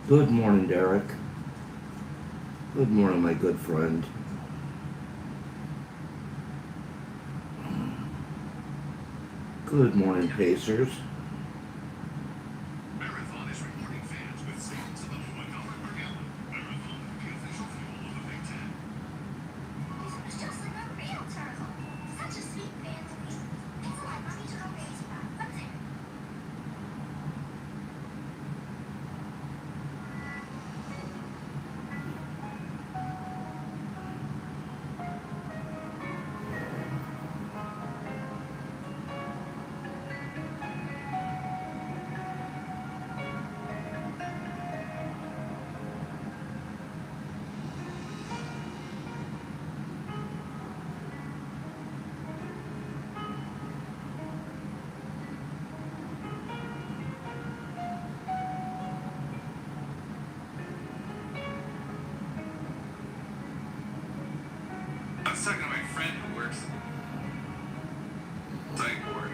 Good morning, Derek. Good morning, my good friend. Good morning, Pacers. Marathon is rewarding fans with savings of up to $1 per gallon. Marathon, the official fuel of the Big Ten. It's just like a real turtle. Such a sweet family. It's like mommy to go baseball. What's it? I was talking to my friend who works site board.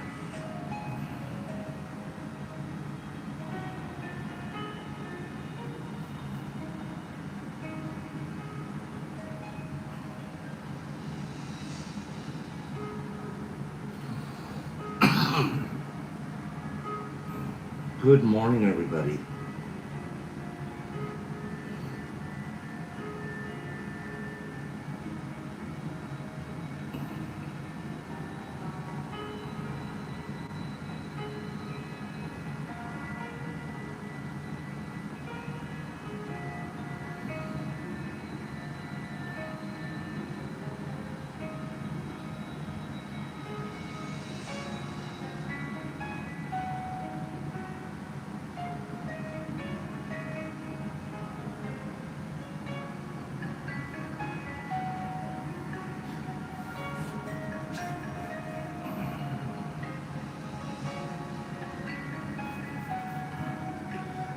Good morning, everybody.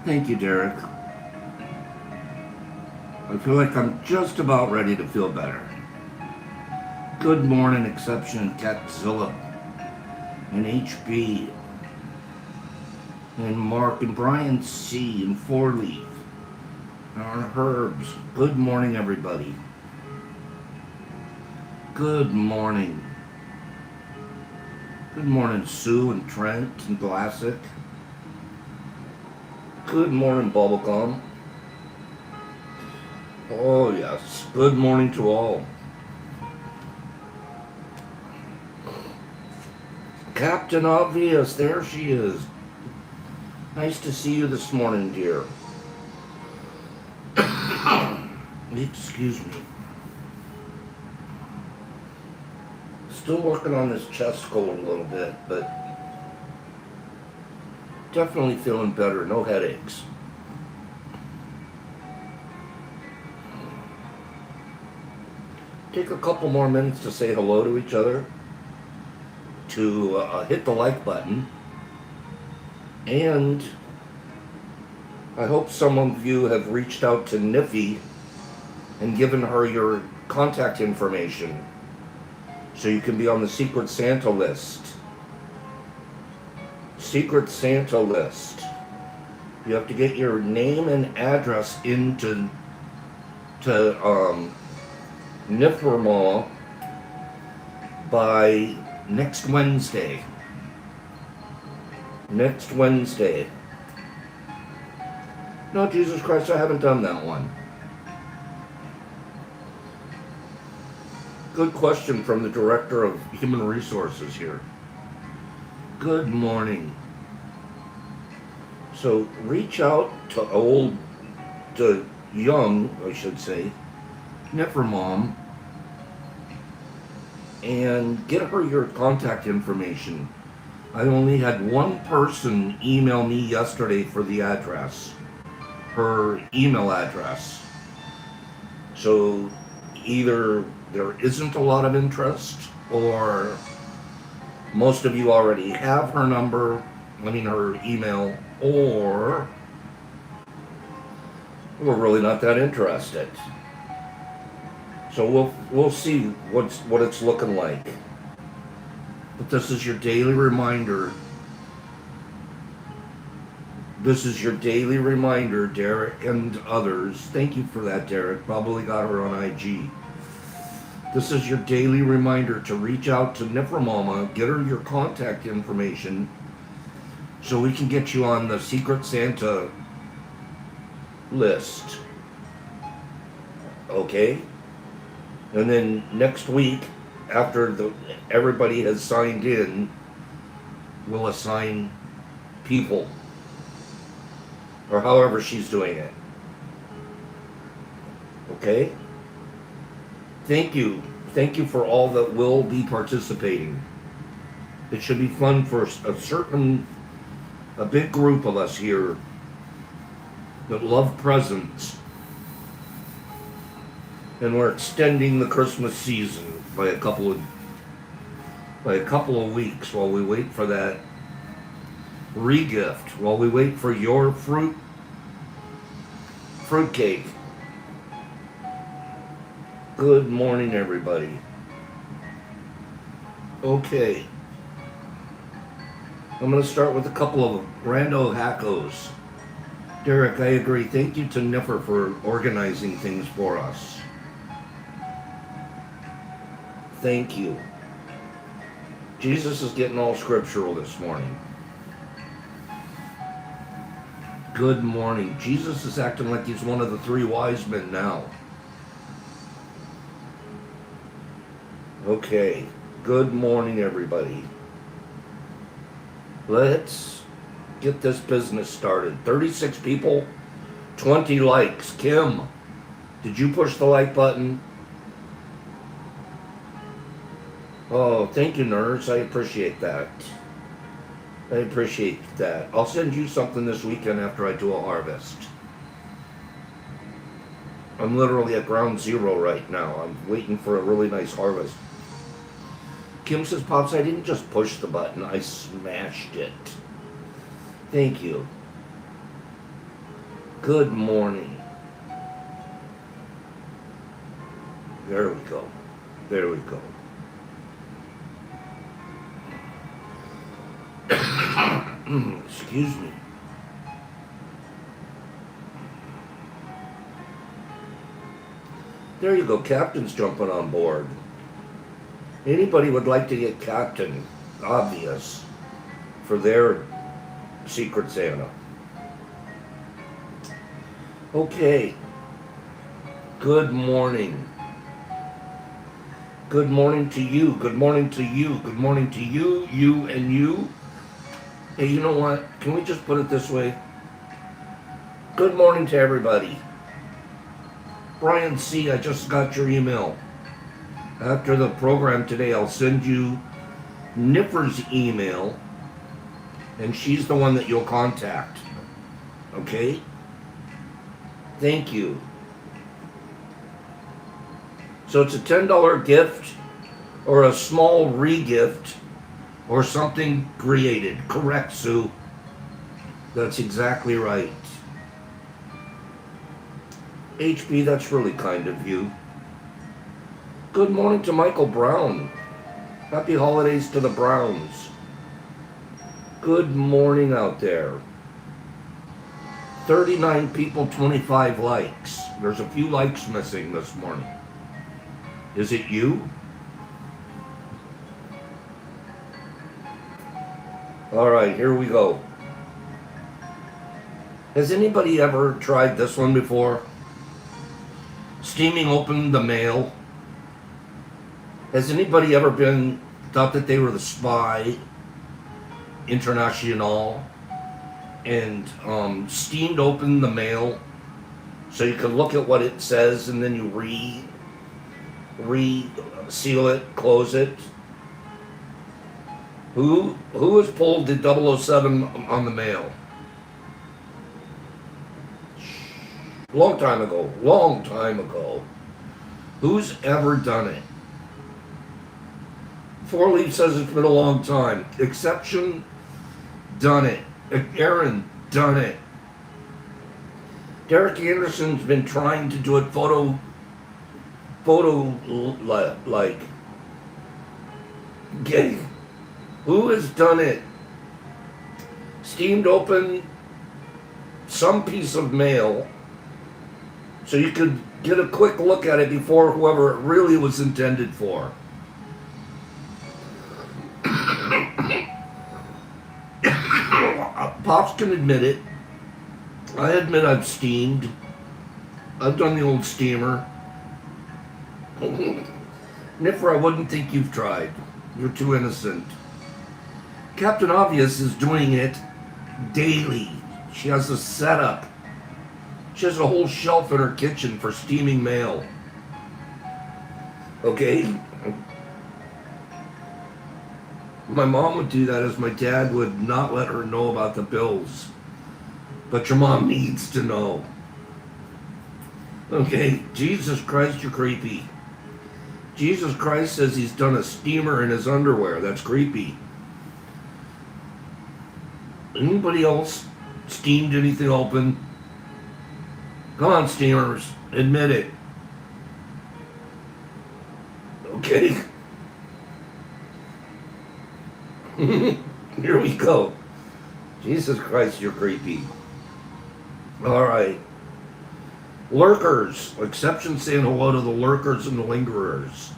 Thank you, Derek. I feel like I'm just about ready to feel better. Good morning, Exception and Catzilla, and HB, and Mark, and Brian C, and Four Leaf, and our Herbs. Good morning, everybody. Good morning. Good morning, Sue and Trent and Glassic. Good morning, Bubblegum. Oh, yes. Good morning to all. Captain Obvious, there she is. Nice to see you this morning, dear. Excuse me. Still working on this chest cold a little bit, but definitely feeling better. No headaches. Take a couple more minutes to say hello to each other, to hit the like button, and I hope some of you have reached out to Niffy and given her your contact information so you can be on the Secret Santa list. Secret Santa list. You have to get your name and address into Niffermaw by next Wednesday. Next Wednesday. No, Jesus Christ, I haven't done that one. Good question from the Director of Human Resources here. Good morning. So reach out to young, I should say, Niffermom, and get her your contact information. I only had one person email me yesterday for the address, her email address. So either there isn't a lot of interest, or most of you already have her number, her email, or we're really not that interested. So we'll see what it's looking like. But this is your daily reminder This is your daily reminder, Derek and others. Thank you for that, Derek. Probably got her on IG. This is your daily reminder to reach out to Nifra Mama, get her your contact information so we can get you on the Secret Santa list. Okay? And then next week, after everybody has signed in, we'll assign people. Or however she's doing it. Okay? Thank you. Thank you for all that will be participating. It should be fun for a big group of us here that love presents. And we're extending the Christmas season by a couple of weeks while we wait for that regift, while we wait for your fruitcake. Good morning, everybody. Okay. I'm going to start with a couple of rando hackos. Derek, I agree. Thank you to Niffer for organizing things for us. Thank you. Jesus is getting all scriptural this morning. Good morning. Jesus is acting like he's one of the three wise men now. Okay. Good morning, everybody. Let's get this business started. 36 people, 20 likes. Kim, did you push the like button? Oh, thank you, nurse. I appreciate that. I appreciate that. I'll send you something this weekend after I do a harvest. I'm literally at ground zero right now. I'm waiting for a really nice harvest. Kim says, Pops, I didn't just push the button. I smashed it. Thank you. Good morning. There we go. There we go. Excuse me. There you go. Captain's jumping on board. Anybody would like to get Captain Obvious for their Secret Santa. Okay. Good morning. Good morning to you. Good morning to you. Good morning to you, you, and you. Hey, you know what? Can we just put it this way? Good morning to everybody. Brian C., I just got your email. After the program today, I'll send you Niffer's email, and she's the one that you'll contact. Okay? Thank you. So it's a $10 gift or a small re-gift or something created. Correct, Sue. That's exactly right. HB, that's really kind of you. Good morning to Michael Brown. Happy holidays to the Browns. Good morning out there. 39 people, 25 likes. There's a few likes missing this morning. Is it you? All right, here we go. Has anybody ever tried this one before? Steaming open the mail. Has anybody ever thought that they were the spy international and steamed open the mail so you could look at what it says and then you seal it, close it? Who has pulled the 007 on the mail? Long time ago. Who's ever done it? Four Leaf says it's been a long time. Exception, done it. Aaron, done it. Derek Anderson's been trying to do it photo like. Who has done it? Steamed open some piece of mail so you could get a quick look at it before whoever it really was intended for. Pops can admit it. I admit I've steamed. I've done the old steamer. Niffer, I wouldn't think you've tried. You're too innocent. Captain Obvious is doing it daily. She has a setup. She has a whole shelf in her kitchen for steaming mail. Okay? My mom would do that as my dad would not let her know about the bills. But your mom needs to know. Okay? Jesus Christ, you're creepy. Jesus Christ says he's done a steamer in his underwear. That's creepy. Anybody else steamed anything open? Come on, steamers. Admit it. Okay? Here we go. Jesus Christ, you're creepy. Alright. Lurkers. Exception saying hello to the lurkers and the lingerers.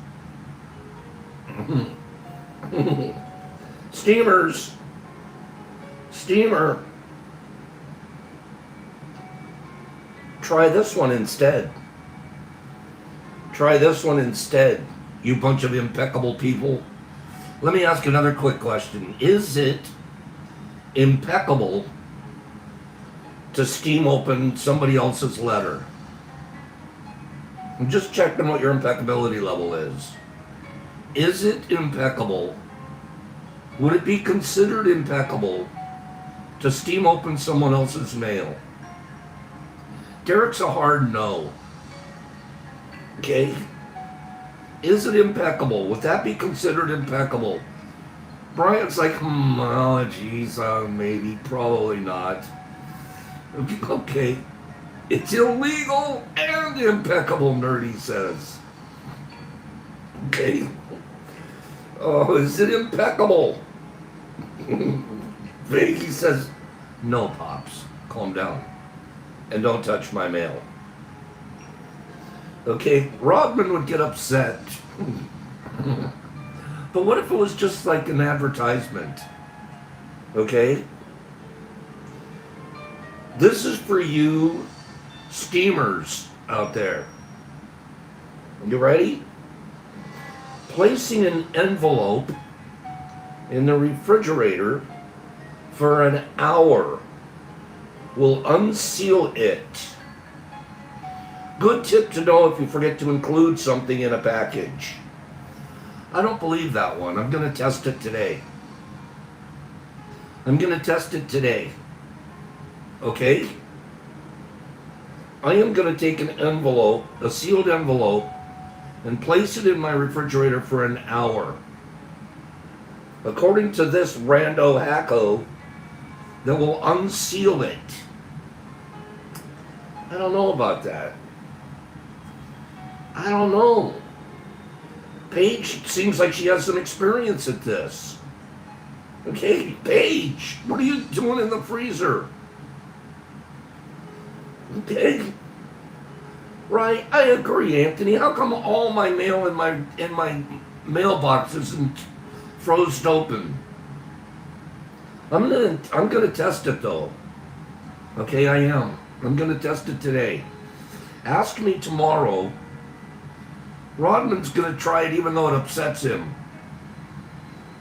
Steamers. Steamer. Try this one instead. Try this one instead, you bunch of impeccable people. Let me ask another quick question. Is it impeccable to steam open somebody else's letter? I'm just checking what your impeccability level is. Is it impeccable? Would it be considered impeccable to steam open someone else's mail? Derek's a hard no. Okay? Is it impeccable? Would that be considered impeccable? Brian's like, oh, geez, maybe, probably not. Okay. It's illegal and impeccable, Nerdy says. Okay. Oh, is it impeccable? Vicky says, no, Pops. Calm down. And don't touch my mail. Okay, Rodman would get upset. But what if it was just like an advertisement? Okay? This is for you steamers out there. You ready? Placing an envelope in the refrigerator for an hour will unseal it. Good tip to know if you forget to include something in a package. I don't believe that one. I'm going to test it today. I'm going to test it today. Okay? I am going to take an envelope, a sealed envelope, and place it in my refrigerator for an hour. According to this rando hacko, that will unseal it. I don't know about that. I don't know. Paige seems like she has some experience at this. Okay, Paige, what are you doing in the freezer? Okay. Right, I agree, Anthony. How come all my mail in my mailbox isn't frozen open? I'm gonna test it though. Okay, I am. I'm gonna test it today. Ask me tomorrow. Rodman's gonna try it even though it upsets him.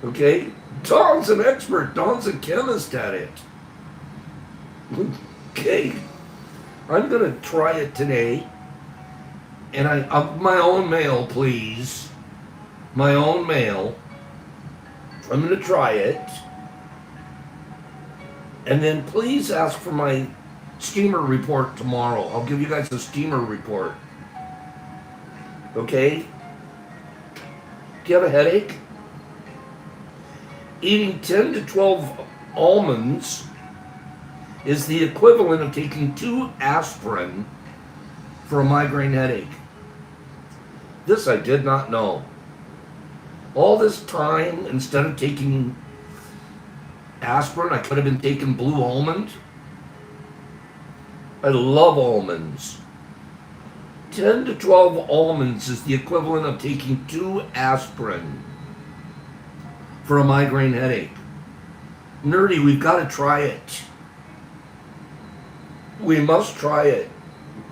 Okay? Don's an expert. Don's a chemist at it. Okay. I'm gonna try it today. And my own mail, please. My own mail. I'm gonna try it. And then please ask for my steamer report tomorrow. I'll give you guys a steamer report. Okay? Do you have a headache? Eating 10 to 12 almonds is the equivalent of taking 2 aspirin for a migraine headache. This I did not know. All this time, instead of taking aspirin, I could have been taking blue almond. I love almonds. 10 to 12 almonds is the equivalent of taking 2 aspirin for a migraine headache. Nerdy, we've got to try it. We must try it.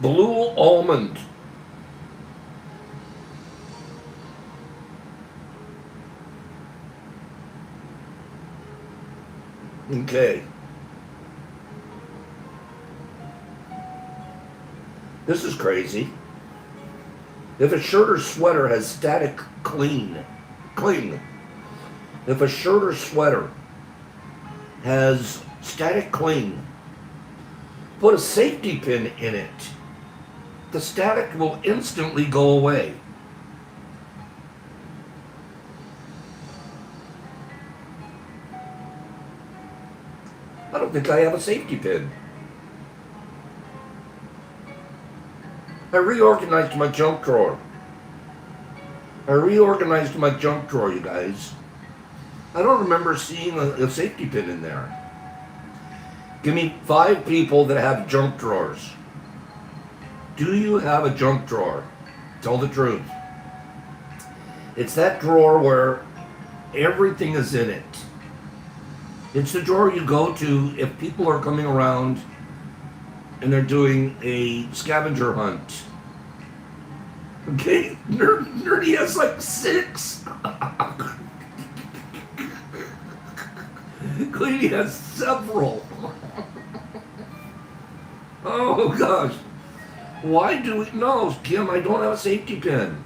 Blue almond. Okay. This is crazy. If a shirt or sweater has static cling. If a shirt or sweater has static cling, put a safety pin in it. The static will instantly go away. I don't think I have a safety pin. I reorganized my junk drawer. You guys. I don't remember seeing a safety pin in there. Give me 5 people that have junk drawers. Do you have a junk drawer? Tell the truth. It's that drawer where everything is in it. It's the drawer you go to if people are coming around and they're doing a scavenger hunt. Okay? Nerdy has like 6. Cleany has several. Oh gosh. Why do we... No, Kim, I don't have a safety pin.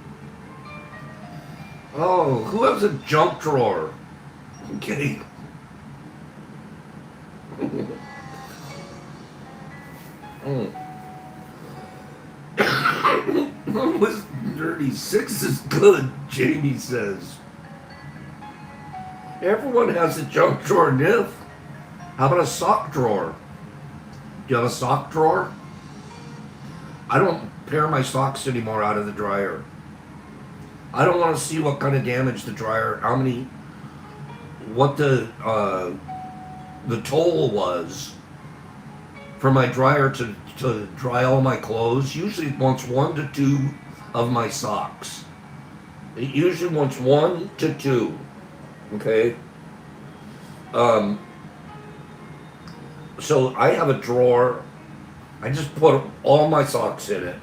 Oh, who has a junk drawer? Okay. Was dirty. 6 is good, Jamie says. Everyone has a junk drawer, Niff. How about a sock drawer? Do you have a sock drawer? I don't pair my socks anymore out of the dryer. I don't want to see what kind of damage the dryer, what the toll was for my dryer to dry all my clothes. Usually it wants 1 to 2 of my socks. It usually wants 1 to 2. Okay? So I have a drawer. I just put all my socks in it.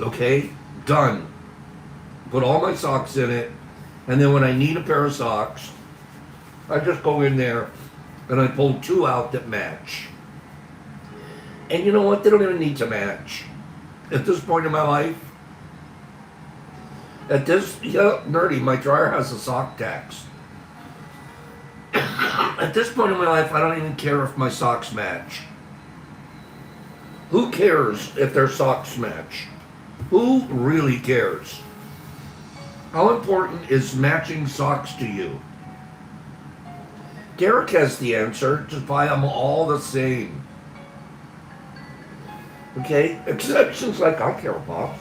Okay? Done. Put all my socks in it. And then when I need a pair of socks, I just go in there and I pull 2 out that match. And you know what? They don't even need to match. At this point in my life, nerdy, my dryer has a sock tax. At this point in my life, I don't even care if my socks match. Who cares if their socks match? Who really cares? How important is matching socks to you? Derek has the answer. Just buy them all the same. Okay? Exceptions like I care about.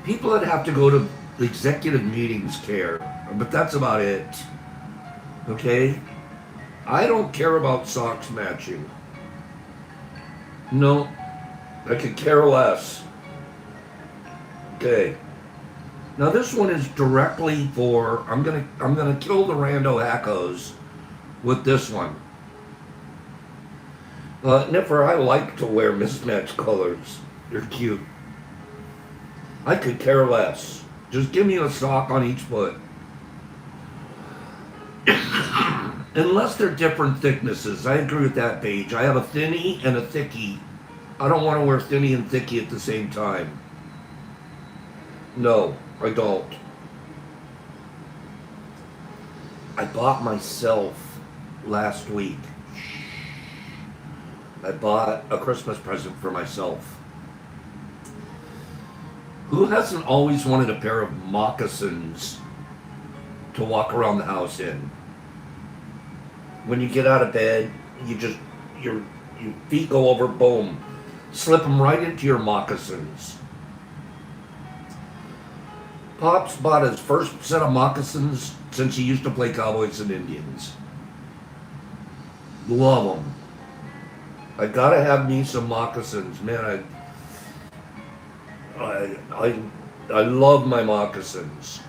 People that have to go to executive meetings care, but that's about it. Okay? I don't care about socks matching. No, I could care less. Okay. Now this one is directly for, I'm gonna kill the rando hackos with this one. Nipper, I like to wear mismatched colors. They're cute. I could care less. Just give me a sock on each foot. Unless they're different thicknesses. I agree with that, Paige. I have a thinny and a thickie. I don't want to wear thinny and thickie at the same time. No, I don't. I bought myself last week. I bought a Christmas present for myself. Who hasn't always wanted a pair of moccasins to walk around the house in? When you get out of bed, your feet go over, boom. Slip them right into your moccasins. Pops bought his first set of moccasins since he used to play Cowboys and Indians. Love them. I gotta have me some moccasins, man. I love my moccasins.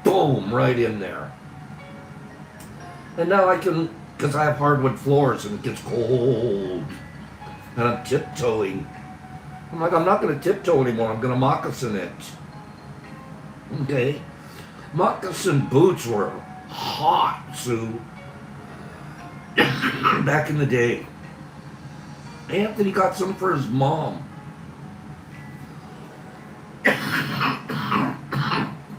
Boom, right in there. And now I can, because I have hardwood floors and it gets cold, and I'm tiptoeing. I'm like, I'm not going to tiptoe anymore. I'm going to moccasin it. Okay? Moccasin boots were hot, Sue, back in the day. Anthony got some for his mom.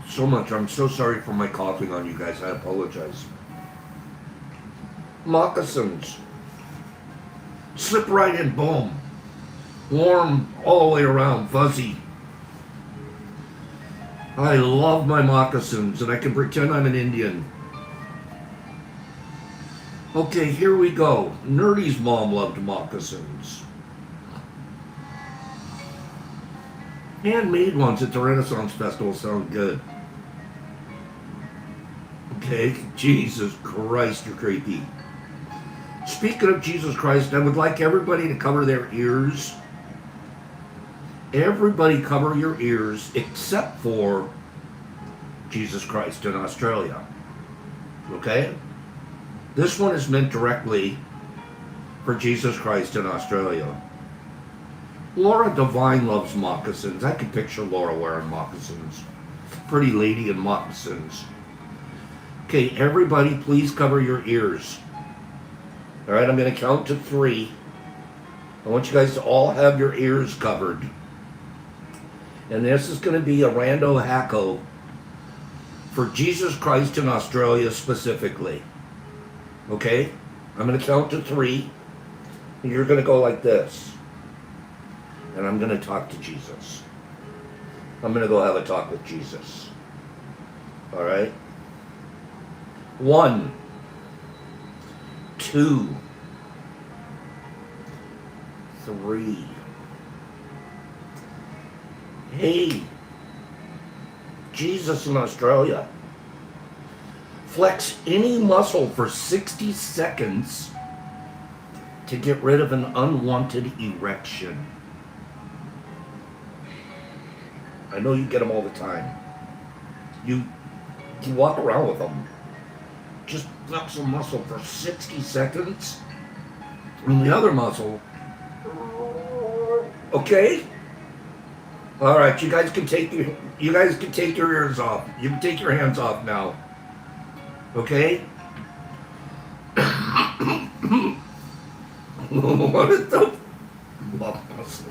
So much. I'm so sorry for my coughing on you guys. I apologize. Moccasins. Slip right in, boom. Warm all the way around, fuzzy. I love my moccasins, and I can pretend I'm an Indian. Okay, here we go. Nerdy's mom loved moccasins. Handmade ones at the Renaissance Festival sound good. Okay, Jesus Christ, you're creepy. Speaking of Jesus Christ, I would like everybody to cover their ears. Everybody cover your ears except for Jesus Christ in Australia. Okay? This one is meant directly for Jesus Christ in Australia. Laura Devine loves moccasins. I can picture Laura wearing moccasins. Pretty lady in moccasins. Okay, everybody please cover your ears. Alright, I'm going to count to 3. I want you guys to all have your ears covered. And this is going to be a rando hacko for Jesus Christ in Australia specifically. Okay? I'm going to count to 3. And you're going to go like this. And I'm going to talk to Jesus. I'm going to go have a talk with Jesus. Alright? 1, 2, 3. Hey, Jesus in Australia. Flex any muscle for 60 seconds to get rid of an unwanted erection. I know you get them all the time. You walk around with them. Just flex a muscle for 60 seconds. And the other muscle. Okay? All right, you guys can take your ears off. You can take your hands off now. Okay? What is the muscle?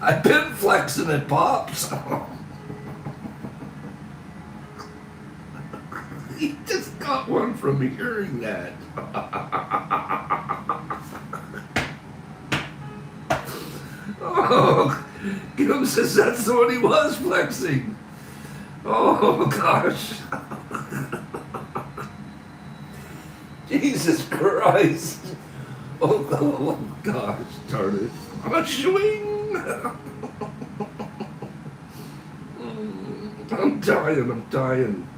I've been flexing it, Pops. He just got one from hearing that. Oh, Kim says that's what he was flexing. Oh, gosh. Jesus Christ. Oh, gosh, darn it. A swing. I'm dying.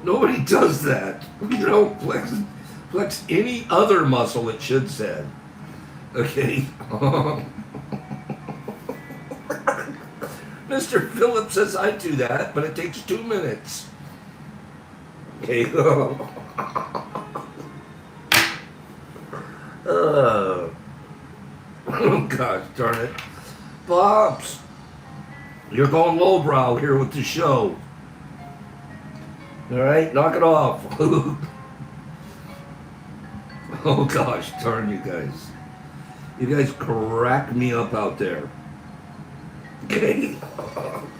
Nobody does that. You don't flex any other muscle, it should say. Okay. Mr. Phillips says I do that, but it takes 2 minutes. Okay. Oh, gosh darn it. Pops, you're going lowbrow here with the show. All right, knock it off. Oh, gosh darn you guys. You guys crack me up out there. Okay.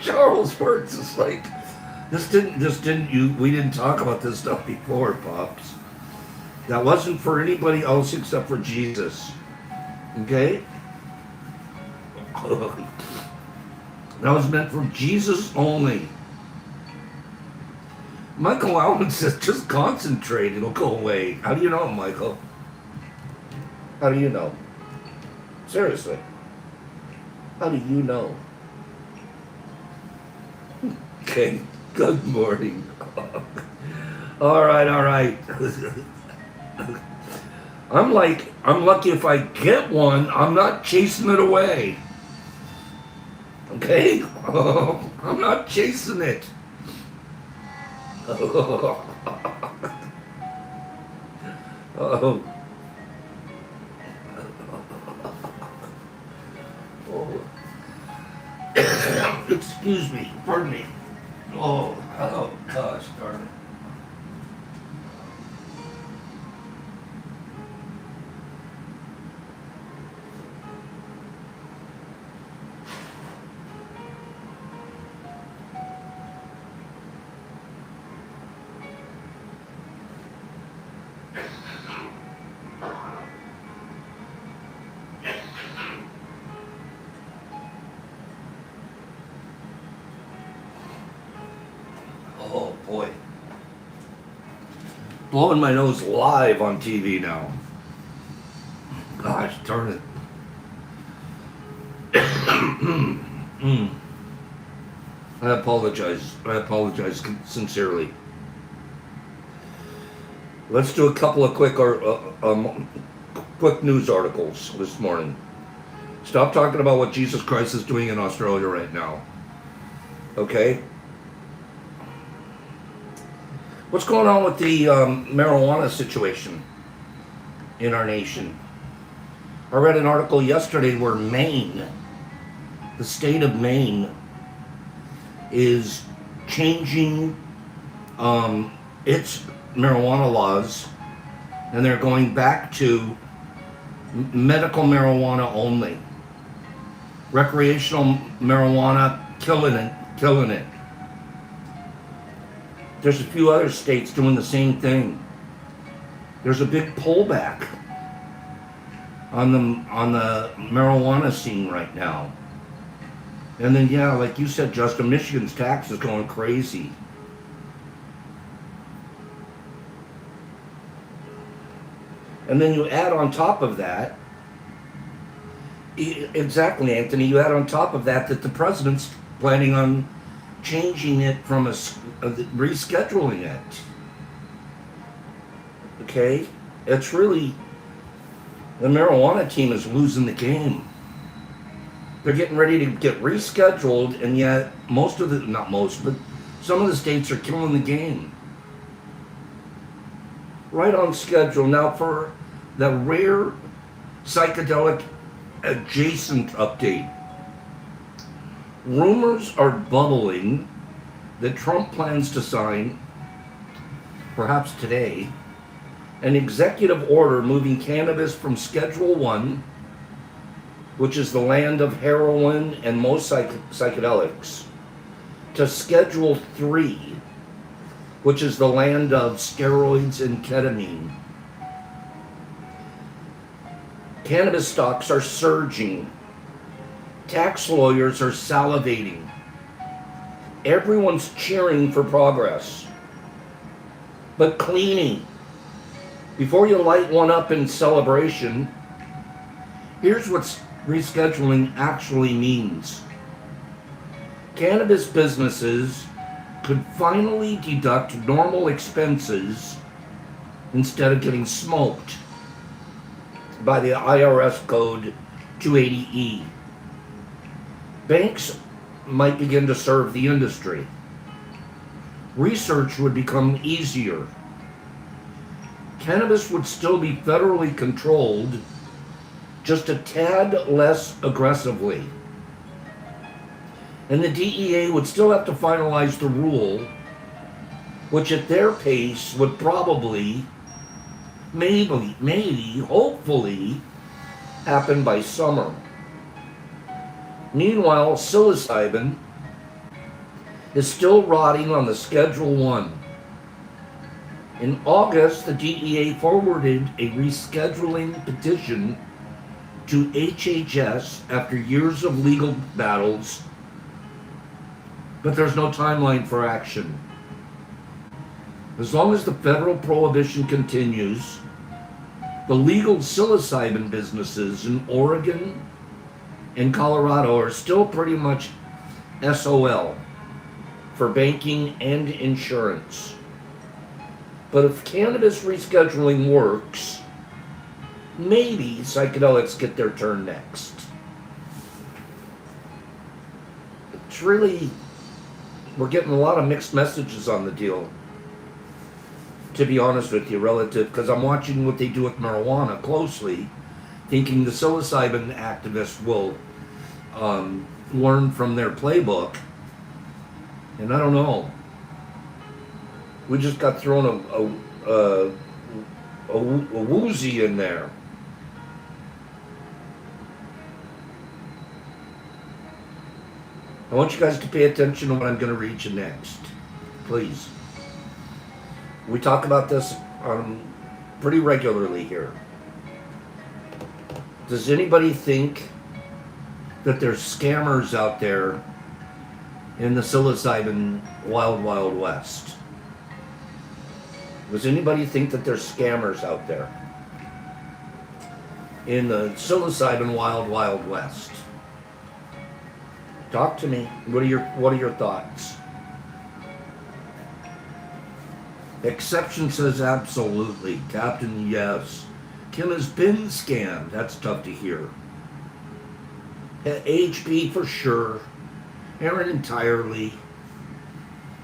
Charles Words is like, we didn't talk about this stuff before, Pops. That wasn't for anybody else except for Jesus. Okay? That was meant for Jesus only. Michael Allen says, just concentrate, it'll go away. How do you know, Michael? How do you know? Seriously. How do you know? Okay, good morning. All right. I'm like, I'm lucky if I get one, I'm not chasing it away. Okay? I'm not chasing it. Oh. Excuse me, pardon me. Oh gosh, darn it. Oh boy. Blowing my nose live on TV now. Gosh, darn it. I apologize. I apologize sincerely. Let's do a couple of quick news articles this morning. Stop talking about what Jesus Christ is doing in Australia right now. Okay? What's going on with the marijuana situation in our nation? I read an article yesterday where Maine, the state of Maine, is changing its marijuana laws, and they're going back to medical marijuana only. Recreational marijuana, killing it. There's a few other states doing the same thing. There's a big pullback on the marijuana scene right now. And then, yeah, like you said, Justin, Michigan's tax is going crazy. And then you add on top of that, exactly, Anthony, you add on top of that the president's planning on changing it from rescheduling it. Okay? It's really, the marijuana team is losing the game. They're getting ready to get rescheduled, and yet some of the states are killing the game. Right on schedule. Now for the rare psychedelic adjacent update. Rumors are bubbling that Trump plans to sign, perhaps today, an executive order moving cannabis from Schedule 1, which is the land of heroin and most psychedelics, to Schedule 3, which is the land of steroids and ketamine. Cannabis stocks are surging. Tax lawyers are salivating. Everyone's cheering for progress. But cleaning. Before you light one up in celebration, here's what rescheduling actually means. Cannabis businesses could finally deduct normal expenses instead of getting smoked by the IRS code 280E. Banks might begin to serve the industry. Research would become easier. Cannabis would still be federally controlled, just a tad less aggressively. And the DEA would still have to finalize the rule, which at their pace would probably, maybe, hopefully, happen by summer. Meanwhile, psilocybin is still rotting on the Schedule 1. In August, the DEA forwarded a rescheduling petition to HHS after years of legal battles, but there's no timeline for action. As long as the federal prohibition continues, the legal psilocybin businesses in Oregon and Colorado are still pretty much SOL for banking and insurance. But if cannabis rescheduling works, maybe psychedelics get their turn next. It's really, we're getting a lot of mixed messages on the deal, to be honest with you, relative, because I'm watching what they do with marijuana closely, thinking the psilocybin activists will learn from their playbook, and I don't know. We just got thrown a woozy in there. I want you guys to pay attention to what I'm going to read you next, please. We talk about this pretty regularly here. Does anybody think that there's scammers out there in the psilocybin wild, wild west? Does anybody think that there's scammers out there in the psilocybin wild, wild west? Talk to me. What are your thoughts? Exception says absolutely. Captain, yes. Kim has been scammed. That's tough to hear. HP for sure. Aaron entirely.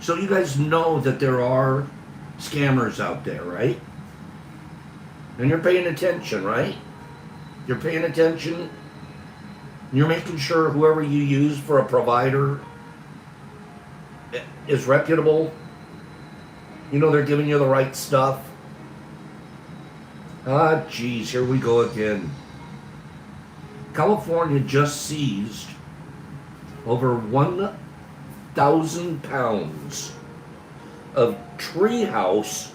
So you guys know that there are scammers out there, right? And you're paying attention, right? You're paying attention. You're making sure whoever you use for a provider is reputable. You know they're giving you the right stuff. Ah, geez, here we go again. California just seized over 1,000 pounds of treehouse,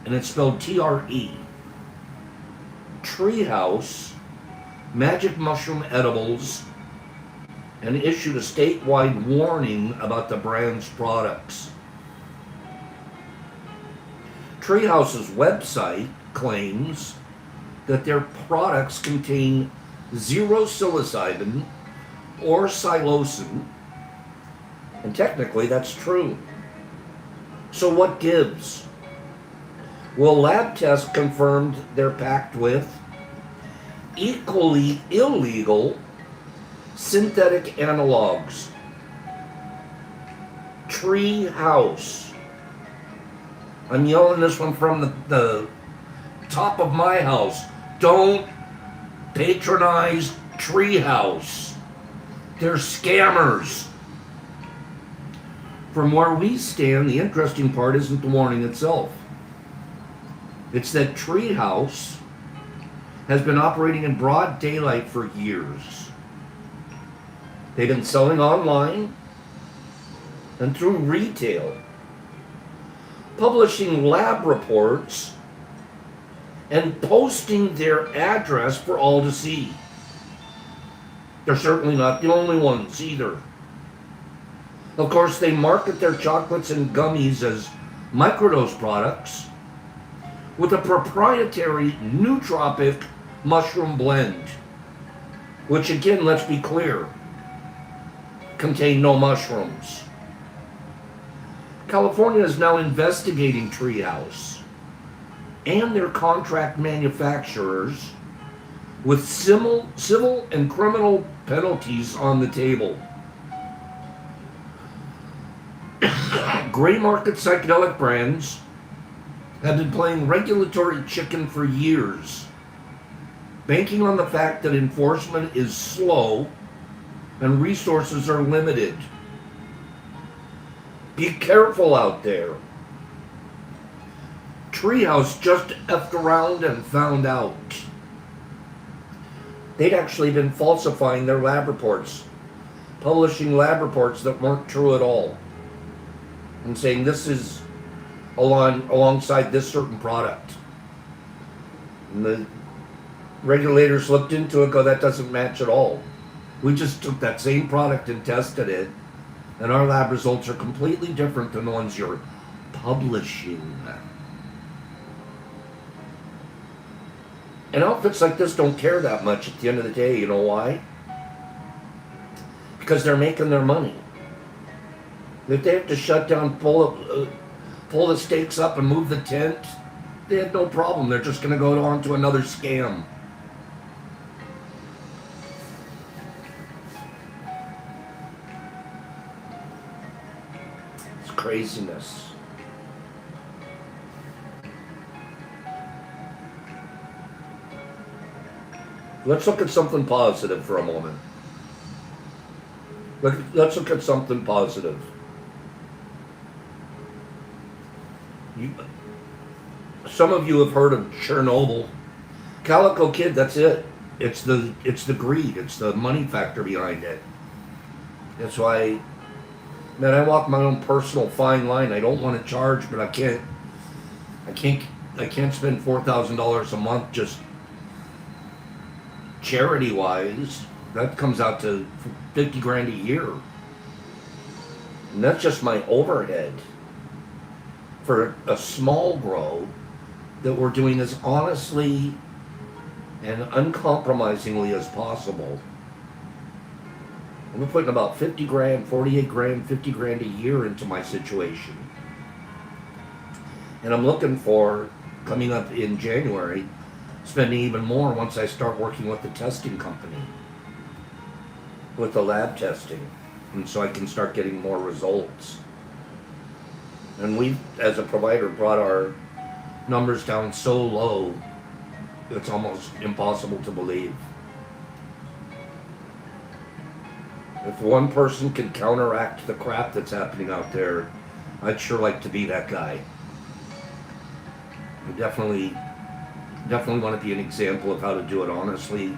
and it's spelled TRE. Treehouse magic mushroom edibles, and issued a statewide warning about the brand's products. Treehouse's website claims that their products contain zero psilocybin or psilocin, and technically that's true. So what gives? Well, lab tests confirmed they're packed with equally illegal synthetic analogs. Treehouse. I'm yelling this one from the top of my house. Don't patronize Treehouse. They're scammers. From where we stand, the interesting part isn't the warning itself. It's that Treehouse has been operating in broad daylight for years. They've been selling online and through retail, publishing lab reports, and posting their address for all to see. They're certainly not the only ones either. Of course, they market their chocolates and gummies as microdose products with a proprietary nootropic mushroom blend, which again, let's be clear, contain no mushrooms. California is now investigating Treehouse and their contract manufacturers with civil and criminal penalties on the table. Gray market psychedelic brands have been playing regulatory chicken for years, banking on the fact that enforcement is slow and resources are limited. Be careful out there. Treehouse just effed around and found out. They'd actually been falsifying their lab reports, publishing lab reports that weren't true at all, and saying this is alongside this certain product. And the regulators looked into it and go, that doesn't match at all. We just took that same product and tested it, and our lab results are completely different than the ones you're publishing. And outfits like this don't care that much at the end of the day. You know why? Because they're making their money. If they have to shut down, pull the stakes up and move the tent They have no problem. They're just going to go on to another scam. It's craziness. Let's look at something positive for a moment. Let's look at something positive. Some of you have heard of Chernobyl. Calico Kid, that's it. It's the greed. It's the money factor behind it. That's why, man, I walk my own personal fine line. I don't want to charge, but I can't spend $4,000 a month just charity-wise. That comes out to 50 grand a year. And that's just my overhead for a small grow that we're doing as honestly and uncompromisingly as possible. And we're putting about 50 grand, 48 grand, 50 grand a year into my situation. And I'm looking for, coming up in January, spending even more once I start working with the testing company, with the lab testing, and so I can start getting more results. And we've, as a provider, brought our numbers down so low, it's almost impossible to believe. If one person can counteract the crap that's happening out there, I'd sure like to be that guy. I definitely want to be an example of how to do it honestly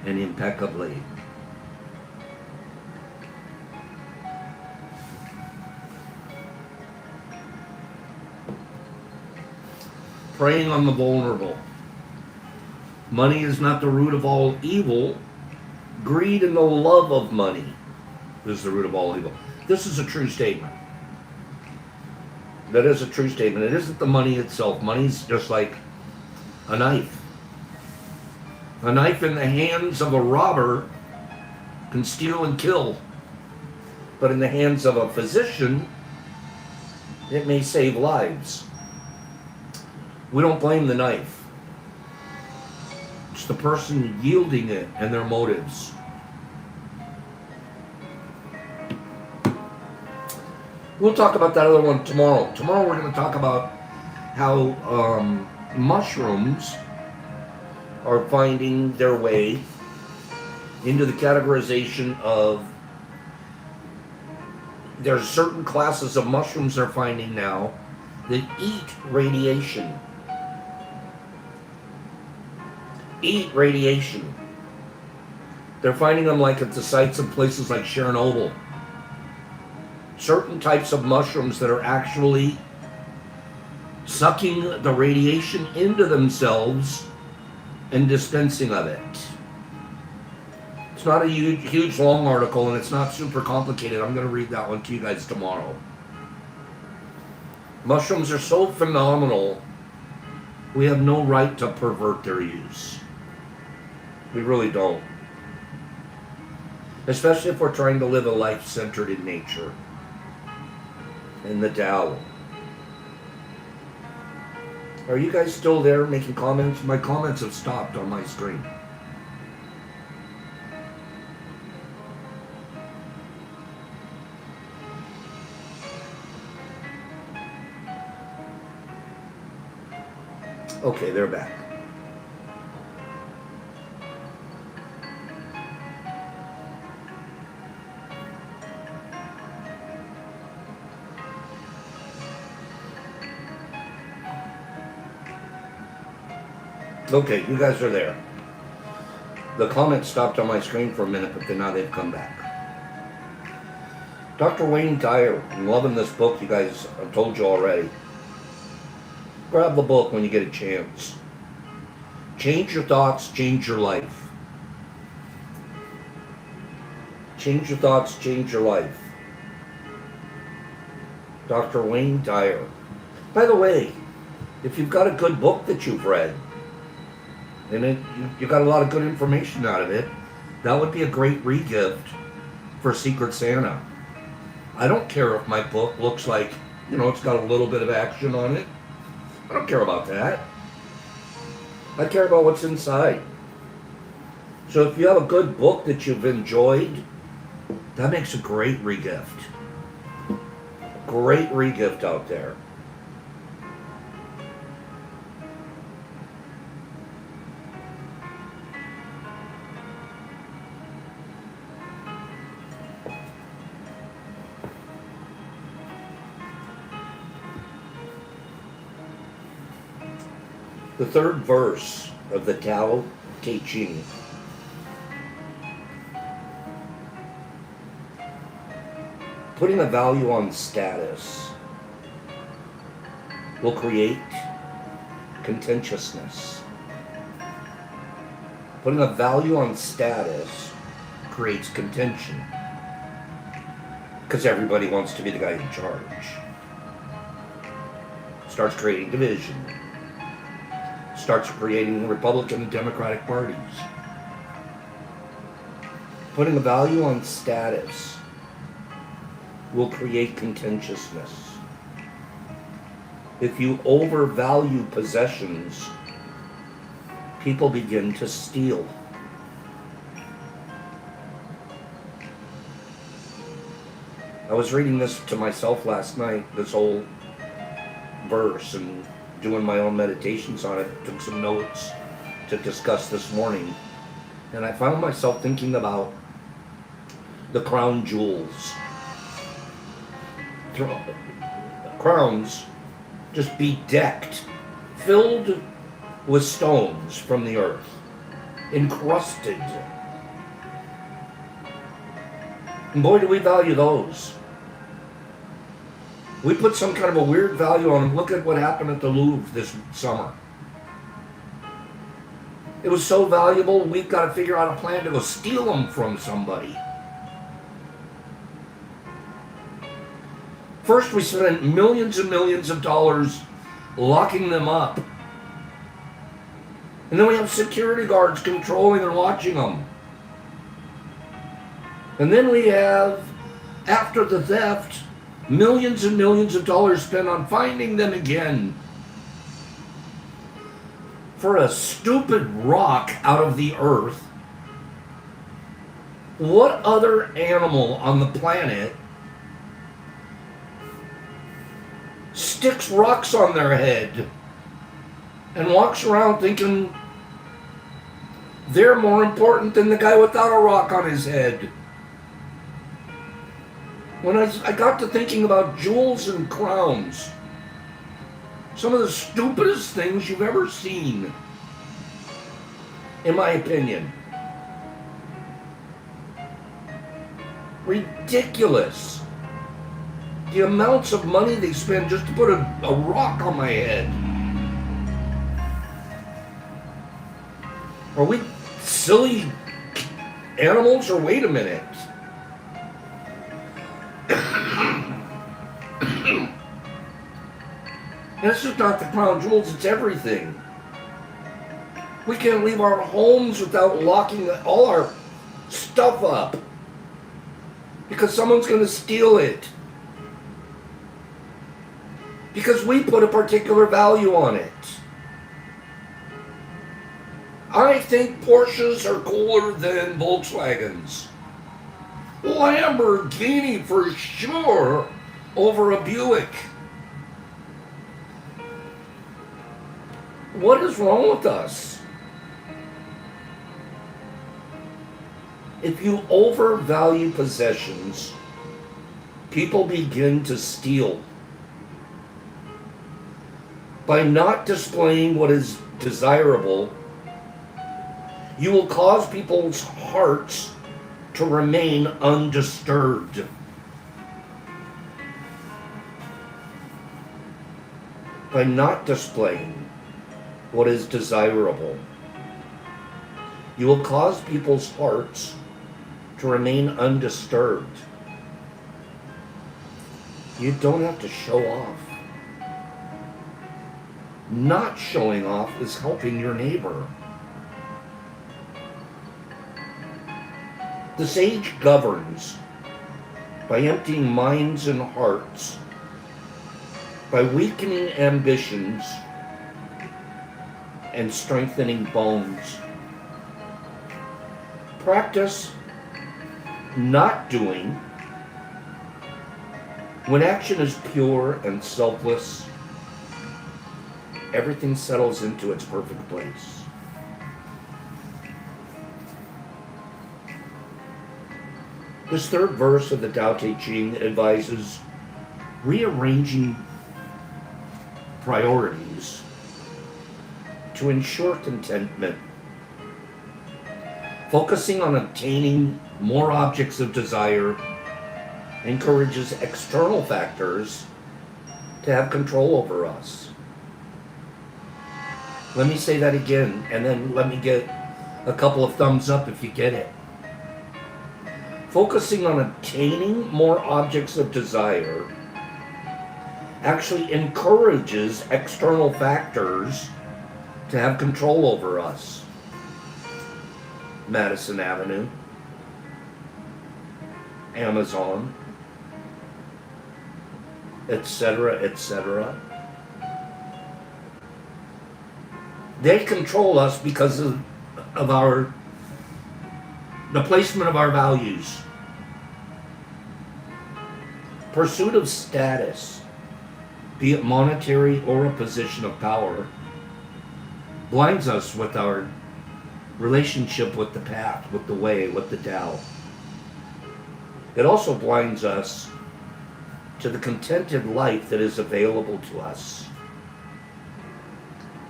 and impeccably. Preying on the vulnerable. Money is not the root of all evil. Greed and the love of money is the root of all evil. This is a true statement. That is a true statement. It isn't the money itself. Money's just like a knife. A knife in the hands of a robber can steal and kill. But in the hands of a physician, it may save lives. We don't blame the knife. It's the person yielding it and their motives. We'll talk about that other one tomorrow. Tomorrow we're going to talk about how mushrooms are finding their way into the categorization of, there's certain classes of mushrooms they're finding now that eat radiation. Eat radiation. They're finding them like at the sites of places like Chernobyl. Certain types of mushrooms that are actually sucking the radiation into themselves and dispensing of it. It's not a huge long article, and it's not super complicated. I'm going to read that one to you guys tomorrow. Mushrooms are so phenomenal, we have no right to pervert their use. We really don't. Especially if we're trying to live a life centered in nature, in the Tao. Are you guys still there making comments? My comments have stopped on my screen. Okay, they're back. Okay, you guys are there. The comments stopped on my screen for a minute, but then now they've come back. Dr. Wayne Dyer, I'm loving this book, you guys. I've told you already. Grab the book when you get a chance. Change your thoughts, change your life. Change your thoughts, change your life. Dr. Wayne Dyer. By the way, if you've got a good book that you've read, and you got a lot of good information out of it, that would be a great re-gift for Secret Santa. I don't care if my book looks like, it's got a little bit of action on it. I don't care about that. I care about what's inside. So if you have a good book that you've enjoyed, that makes a great regift. Great regift out there. The third verse of the Tao Te Ching. Putting a value on status will create contentiousness. Putting a value on status creates contention. Because everybody wants to be the guy in charge. Starts creating division. Starts creating Republican and Democratic parties. Putting a value on status will create contentiousness. If you overvalue possessions, people begin to steal. I was reading this to myself last night, this whole verse, and doing my own meditations on it. Took some notes to discuss this morning. And I found myself thinking about the crown jewels. Crowns just bedecked, filled with stones from the earth, encrusted. And boy, do we value those. We put some kind of a weird value on them. Look at what happened at the Louvre this summer. It was so valuable, we've got to figure out a plan to go steal them from somebody. First, we spent millions and millions of dollars locking them up. And then we have security guards controlling and watching them. And then we have, after the theft, millions and millions of dollars spent on finding them again. For a stupid rock out of the earth, what other animal on the planet sticks rocks on their head and walks around thinking they're more important than the guy without a rock on his head? When I got to thinking about jewels and crowns, some of the stupidest things you've ever seen, in my opinion. Ridiculous. The amounts of money they spend just to put a rock on my head. Are we silly animals, or wait a minute? And it's just not the crown jewels, it's everything. We can't leave our homes without locking all our stuff up because someone's going to steal it. Because we put a particular value on it. I think Porsches are cooler than Volkswagens. Lamborghini for sure over a Buick. What is wrong with us? If you overvalue possessions, people begin to steal. By not displaying what is desirable, you will cause people's hearts to remain undisturbed. By not displaying what is desirable, you will cause people's hearts to remain undisturbed. You don't have to show off. Not showing off is helping your neighbor. The sage governs by emptying minds and hearts, by weakening ambitions and strengthening bones. Practice not doing. When action is pure and selfless, everything settles into its perfect place. This third verse of the Tao Te Ching advises rearranging priorities to ensure contentment. Focusing on obtaining more objects of desire encourages external factors to have control over us. Let me say that again, and then let me get a couple of thumbs up if you get it. Focusing on obtaining more objects of desire actually encourages external factors to have control over us. Madison Avenue, Amazon, etc., etc. They control us because of the placement of our values. Pursuit of status, be it monetary or a position of power, blinds us with our relationship with the path, with the way, with the Tao. It also blinds us to the contented life that is available to us.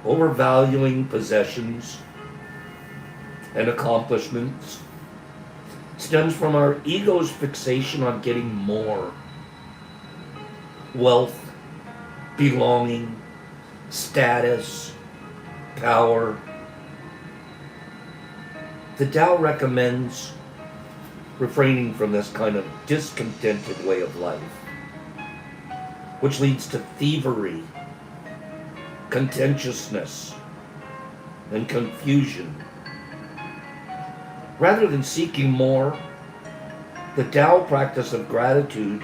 Overvaluing possessions and accomplishments stems from our ego's fixation on getting more. Wealth, belonging, status, power. The Tao recommends refraining from this kind of discontented way of life, which leads to thievery, contentiousness, and confusion. Rather than seeking more, the Tao practice of gratitude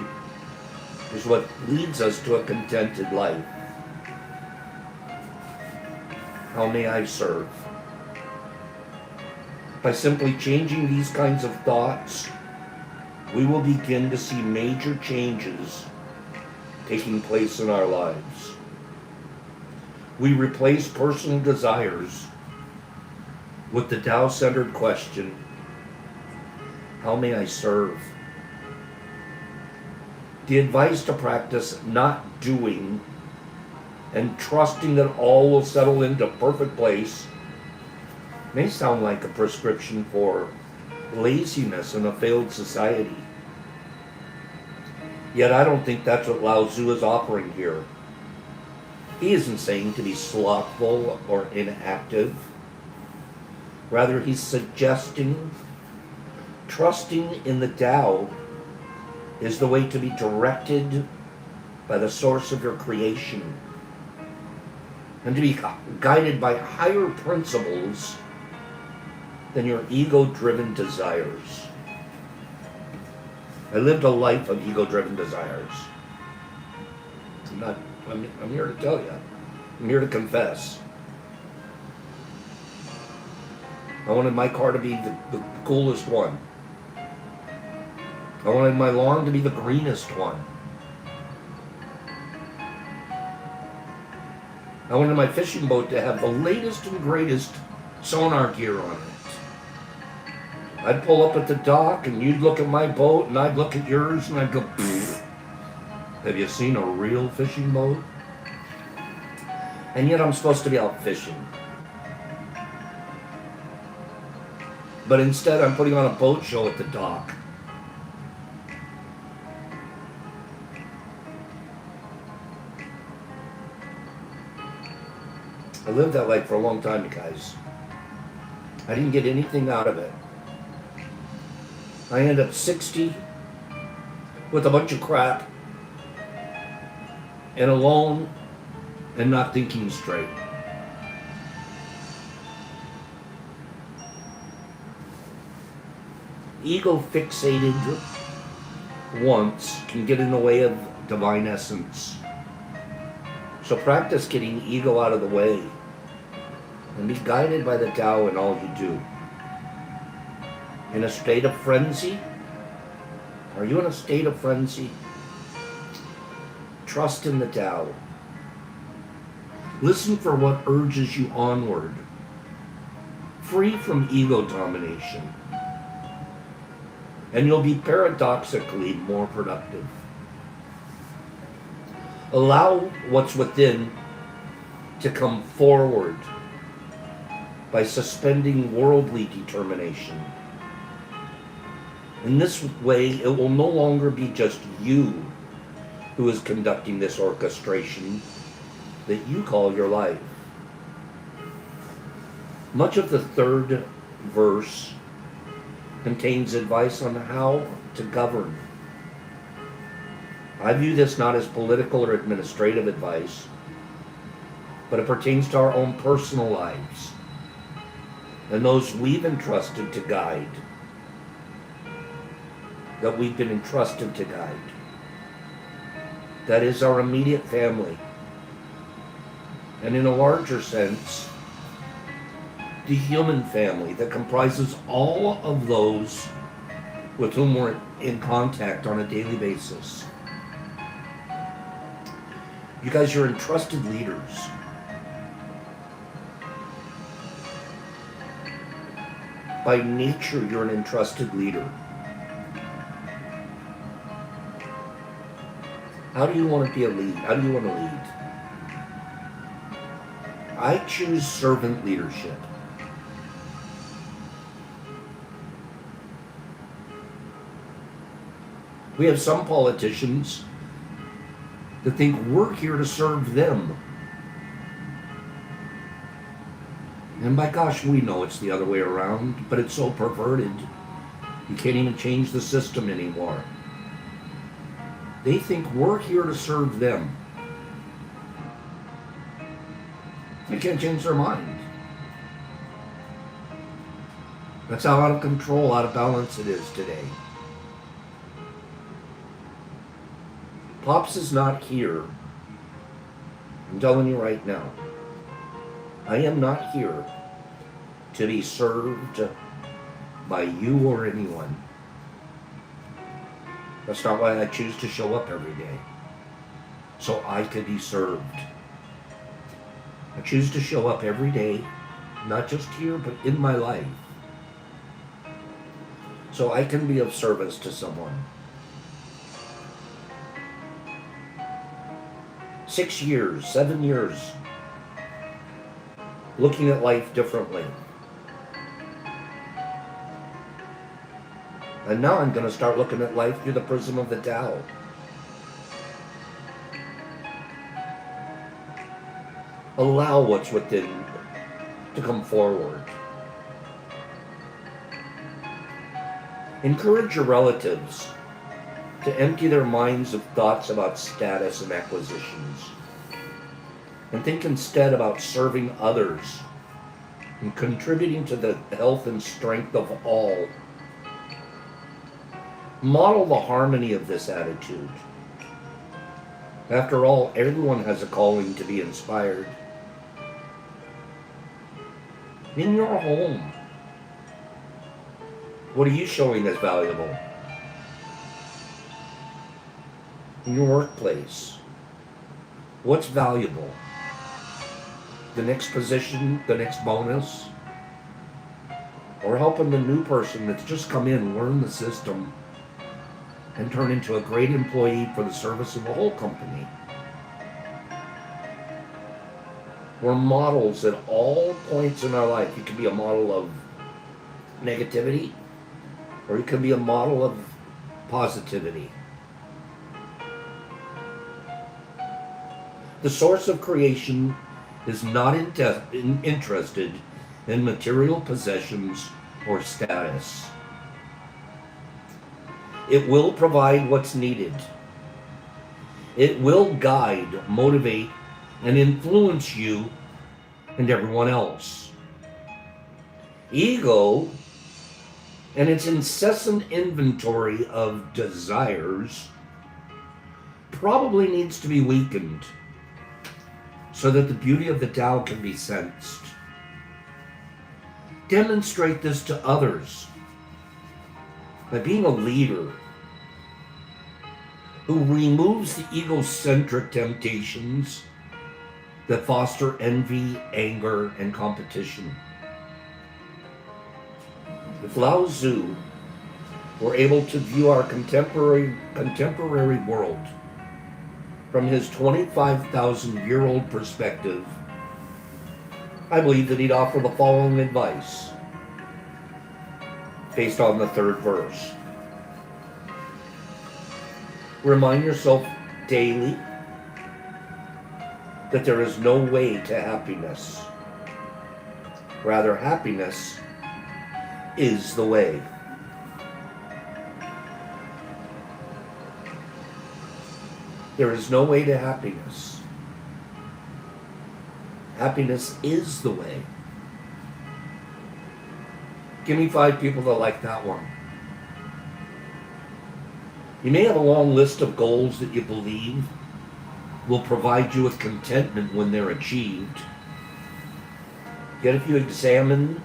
is what leads us to a contented life. How may I serve? By simply changing these kinds of thoughts, we will begin to see major changes taking place in our lives. We replace personal desires with the Tao-centered question, how may I serve? The advice to practice not doing and trusting that all will settle into perfect place may sound like a prescription for laziness in a failed society. Yet I don't think that's what Lao Tzu is offering here. He isn't saying to be slothful or inactive. Rather, he's suggesting trusting in the Tao is the way to be directed by the source of your creation and to be guided by higher principles than your ego-driven desires. I lived a life of ego-driven desires. I'm here to tell you. I'm here to confess. I wanted my car to be the coolest one. I wanted my lawn to be the greenest one. I wanted my fishing boat to have the latest and greatest sonar gear on it. I'd pull up at the dock and you'd look at my boat and I'd look at yours and I'd go, pfft. Have you seen a real fishing boat? And yet I'm supposed to be out fishing. But instead I'm putting on a boat show at the dock. I lived that life for a long time, you guys. I didn't get anything out of it. I ended up 60 with a bunch of crap and alone and not thinking straight. Ego fixated once can get in the way of divine essence. So practice getting ego out of the way and be guided by the Tao in all you do. In a state of frenzy? Are you in a state of frenzy? Trust in the Tao. Listen for what urges you onward, free from ego domination, and you'll be paradoxically more productive. Allow what's within to come forward by suspending worldly determination. In this way, it will no longer be just you who is conducting this orchestration that you call your life. Much of the third verse contains advice on how to govern. I view this not as political or administrative advice, but it pertains to our own personal lives and those we've entrusted to guide, that we've been entrusted to guide. That is our immediate family. And in a larger sense, the human family that comprises all of those with whom we're in contact on a daily basis. You guys, you're entrusted leaders. By nature, you're an entrusted leader. How do you want to be a lead? How do you want to lead? I choose servant leadership. We have some politicians that think we're here to serve them. And by gosh, we know it's the other way around, but it's so perverted. You can't even change the system anymore. They think we're here to serve them. They can't change their mind. That's how out of control, out of balance it is today. Pops is not here. I'm telling you right now. I am not here to be served by you or anyone. That's not why I choose to show up every day. So I could be served. I choose to show up every day, not just here, but in my life. So I can be of service to someone. 6 years, 7 years, looking at life differently. And now I'm going to start looking at life through the prism of the Tao. Allow what's within to come forward. Encourage your relatives to empty their minds of thoughts about status and acquisitions, and think instead about serving others and contributing to the health and strength of all. Model the harmony of this attitude. After all, everyone has a calling to be inspired. In your home, what are you showing as valuable? In your workplace, what's valuable? The next position, the next bonus? Or helping the new person that's just come in, learn the system, and turn into a great employee for the service of the whole company? We're models at all points in our life. You can be a model of negativity, or you can be a model of positivity. The source of creation is not interested in material possessions or status. It will provide what's needed. It will guide, motivate, and influence you and everyone else. Ego and its incessant inventory of desires probably needs to be weakened so that the beauty of the Tao can be sensed. Demonstrate this to others by being a leader who removes the egocentric temptations that foster envy, anger, and competition. If Lao Tzu were able to view our contemporary world from his 25,000-year-old perspective, I believe that he'd offer the following advice based on the third verse. Remind yourself daily that there is no way to happiness. Rather, happiness is the way. There is no way to happiness. Happiness is the way. Give me 5 people that like that one. You may have a long list of goals that you believe will provide you with contentment when they're achieved. Yet if you examine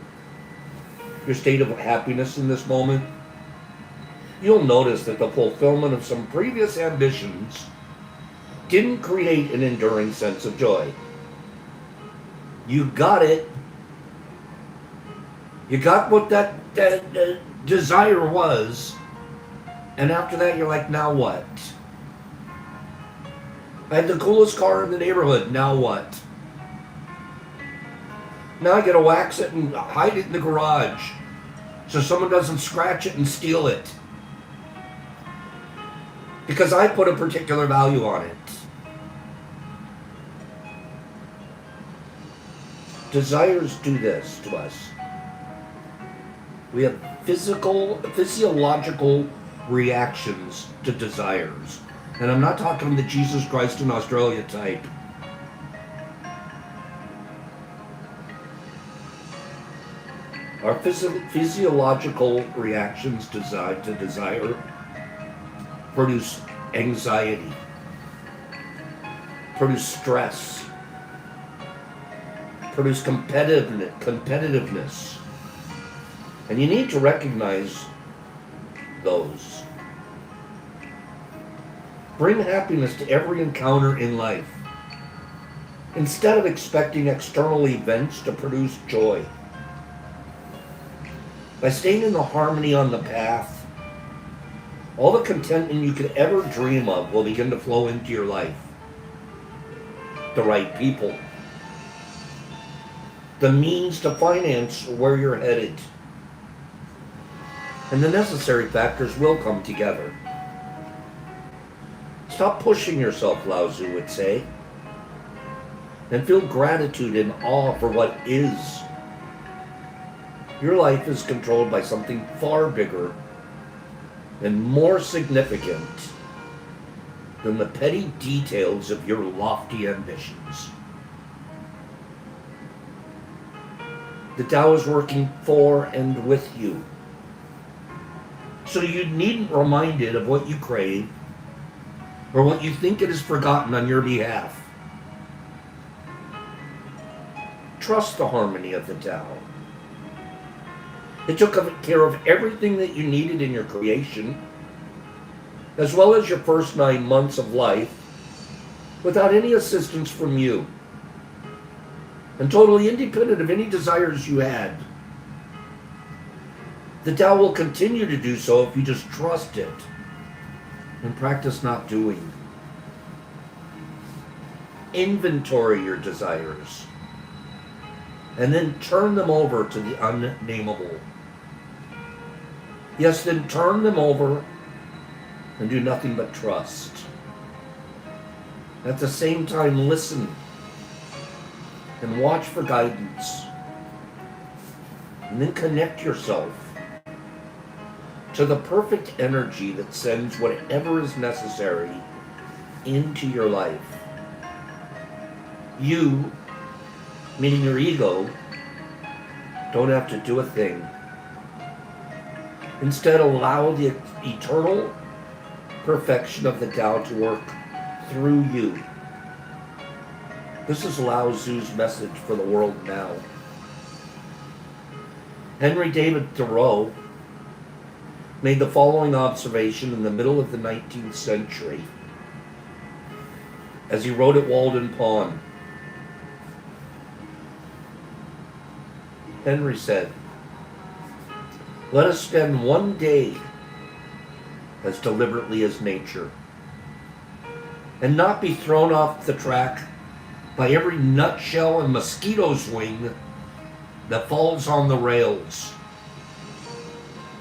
your state of happiness in this moment, you'll notice that the fulfillment of some previous ambitions didn't create an enduring sense of joy. You got it. You got what that desire was, and after that you're like, now what? I had the coolest car in the neighborhood, now what? Now I gotta wax it and hide it in the garage so someone doesn't scratch it and steal it. Because I put a particular value on it. Desires do this to us. We have physiological reactions to desires. And I'm not talking the Jesus Christ in Australia type. Our physiological reactions to desire produce anxiety, produce stress, produce competitiveness. And you need to recognize those. Bring happiness to every encounter in life, instead of expecting external events to produce joy. By staying in the harmony on the path, all the contentment you could ever dream of will begin to flow into your life. The right people, the means to finance where you're headed, and the necessary factors will come together. Stop pushing yourself, Lao Tzu would say, and feel gratitude and awe for what is. Your life is controlled by something far bigger and more significant than the petty details of your lofty ambitions. The Tao is working for and with you. So you needn't remind it of what you crave or what you think it has forgotten on your behalf. Trust the harmony of the Tao. It took care of everything that you needed in your creation, as well as your first 9 months of life, without any assistance from you, and totally independent of any desires you had. The Tao will continue to do so if you just trust it and practice not doing. Inventory your desires, and then turn them over to the unnameable. Yes, then turn them over and do nothing but trust. At the same time, listen and watch for guidance. And then connect yourself to the perfect energy that sends whatever is necessary into your life. You, meaning your ego, don't have to do a thing. Instead, allow the eternal perfection of the Tao to work through you. This is Lao Tzu's message for the world now. Henry David Thoreau made the following observation in the middle of the 19th century as he wrote at Walden Pond. Henry said, "Let us spend one day as deliberately as nature, and not be thrown off the track by every nutshell and mosquito's wing that falls on the rails.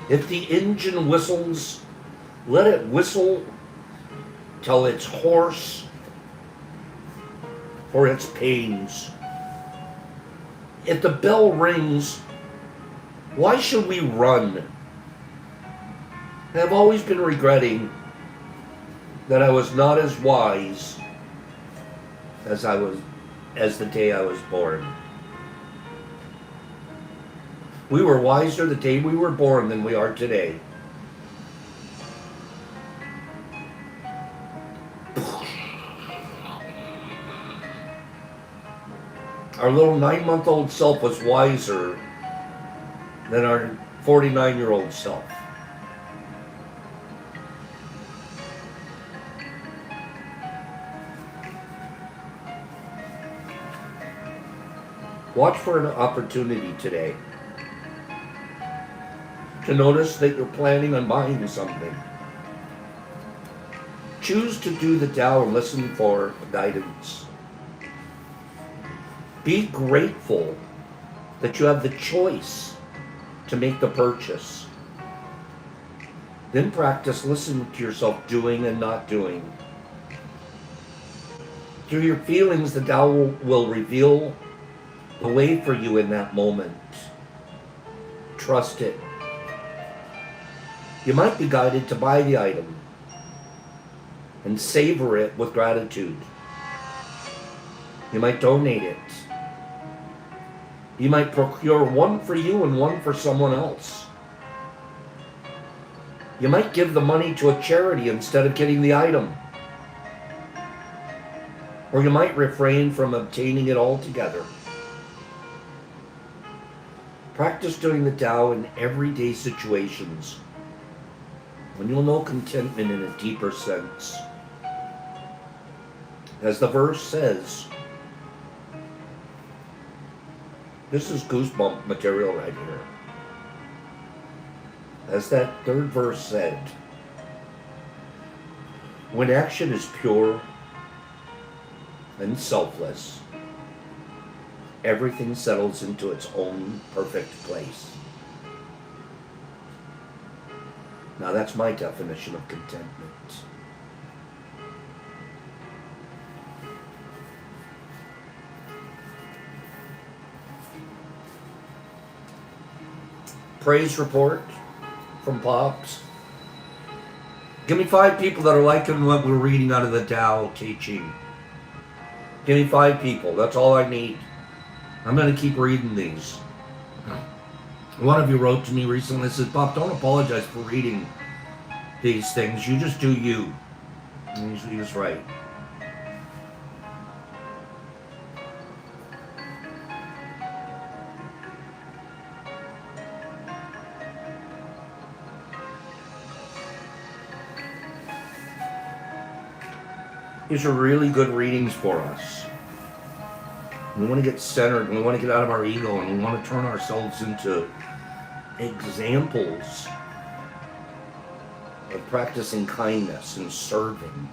If the engine whistles, let it whistle till it's hoarse for its pains. If the bell rings, why should we run?" I've always been regretting that I was not as wise as the day I was born. We were wiser the day we were born than we are today. Our little 9-month-old self was wiser than our 49-year-old self. Watch for an opportunity today to notice that you're planning on buying something. Choose to do the Tao and listen for guidance. Be grateful that you have the choice to make the purchase. Then practice listening to yourself doing and not doing. Through your feelings, the Tao will reveal the way for you in that moment. Trust it. You might be guided to buy the item and savor it with gratitude. You might donate it. You might procure one for you and one for someone else. You might give the money to a charity instead of getting the item. Or you might refrain from obtaining it altogether. Practice doing the Tao in everyday situations, when you'll know contentment in a deeper sense. As the verse says, this is goosebump material right here. As that third verse said, when action is pure and selfless, everything settles into its own perfect place. Now that's my definition of contentment. Praise report from Pops. Give me 5 people that are liking what we're reading out of the Tao teaching. Give me 5 people. That's all I need. I'm going to keep reading these. One of you wrote to me recently, said, "Bob, don't apologize for reading these things. You just do you." And he was right. These are really good readings for us. We want to get centered, we want to get out of our ego, and we want to turn ourselves into examples of practicing kindness and serving.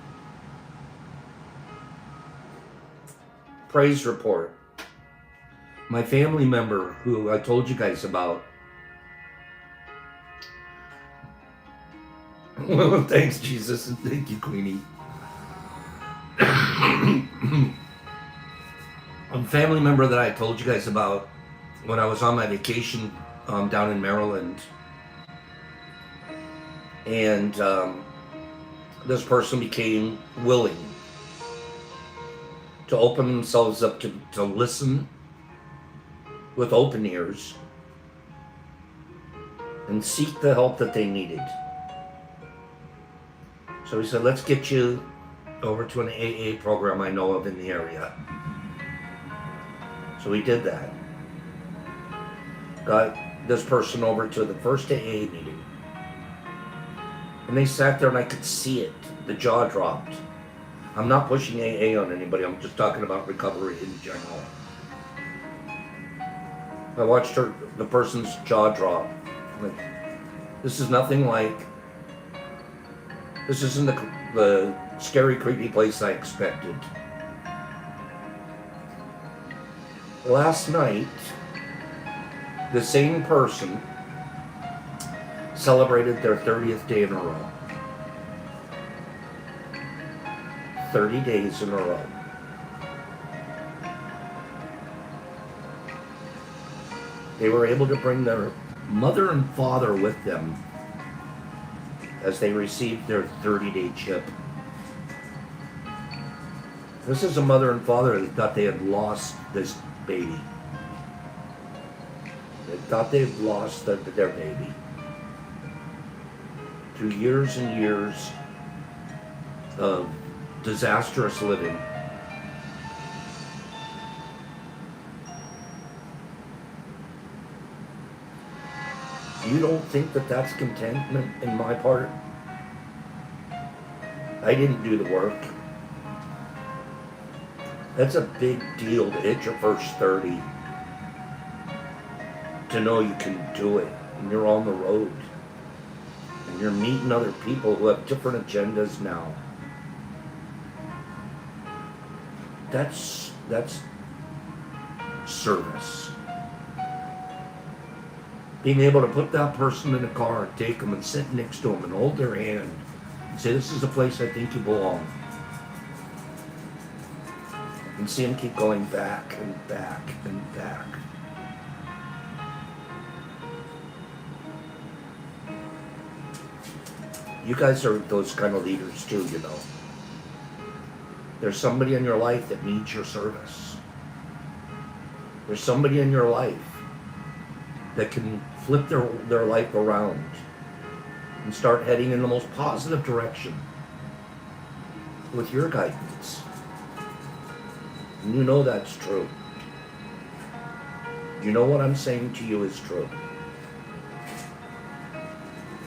Praise report. My family member who I told you guys about. Thanks, Jesus, and thank you, Queenie. A family member that I told you guys about when I was on my vacation down in Maryland, and this person became willing to open themselves up to listen with open ears and seek the help that they needed. So he said, "Let's get you over to an AA program I know of in the area." So we did that. Got this person over to the first AA meeting. And they sat there and I could see it. The jaw dropped. I'm not pushing AA on anybody. I'm just talking about recovery in general. I watched the person's jaw drop. Like, this is nothing like, this isn't the scary, creepy place I expected. Last night, the same person celebrated their 30th day in a row. 30 days in a row. They were able to bring their mother and father with them as they received their 30-day chip. This is a mother and father that thought they had lost this baby. They thought they had lost their baby. Through years and years of disastrous living. You don't think that that's contentment in my part? I didn't do the work. That's a big deal to hit your first 30. To know you can do it and you're on the road. And you're meeting other people who have different agendas now. That's service. Being able to put that person in a car, take them and sit next to them and hold their hand and say, this is a place I think you belong. And see them keep going back and back and back. You guys are those kind of leaders too, you know. There's somebody in your life that needs your service. There's somebody in your life that can flip their life around and start heading in the most positive direction with your guidance. And you know that's true. You know what I'm saying to you is true.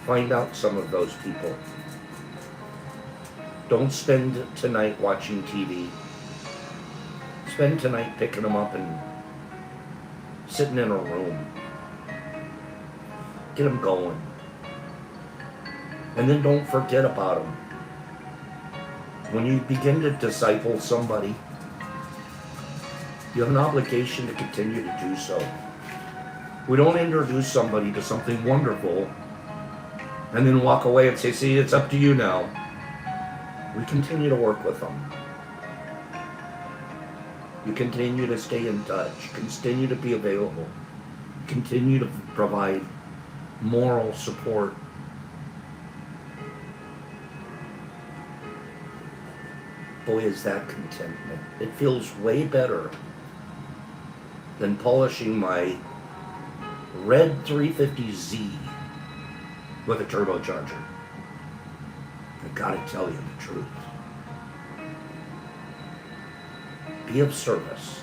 Find out some of those people. Don't spend tonight watching TV. Spend tonight picking them up and sitting in a room. Get them going. And then don't forget about them. When you begin to disciple somebody, you have an obligation to continue to do so. We don't introduce somebody to something wonderful and then walk away and say, see, it's up to you now. We continue to work with them. You continue to stay in touch, continue to be available, continue to provide moral support. Boy, is that contentment. It feels way better than polishing my red 350Z with a turbocharger. I gotta tell you the truth. Be of service.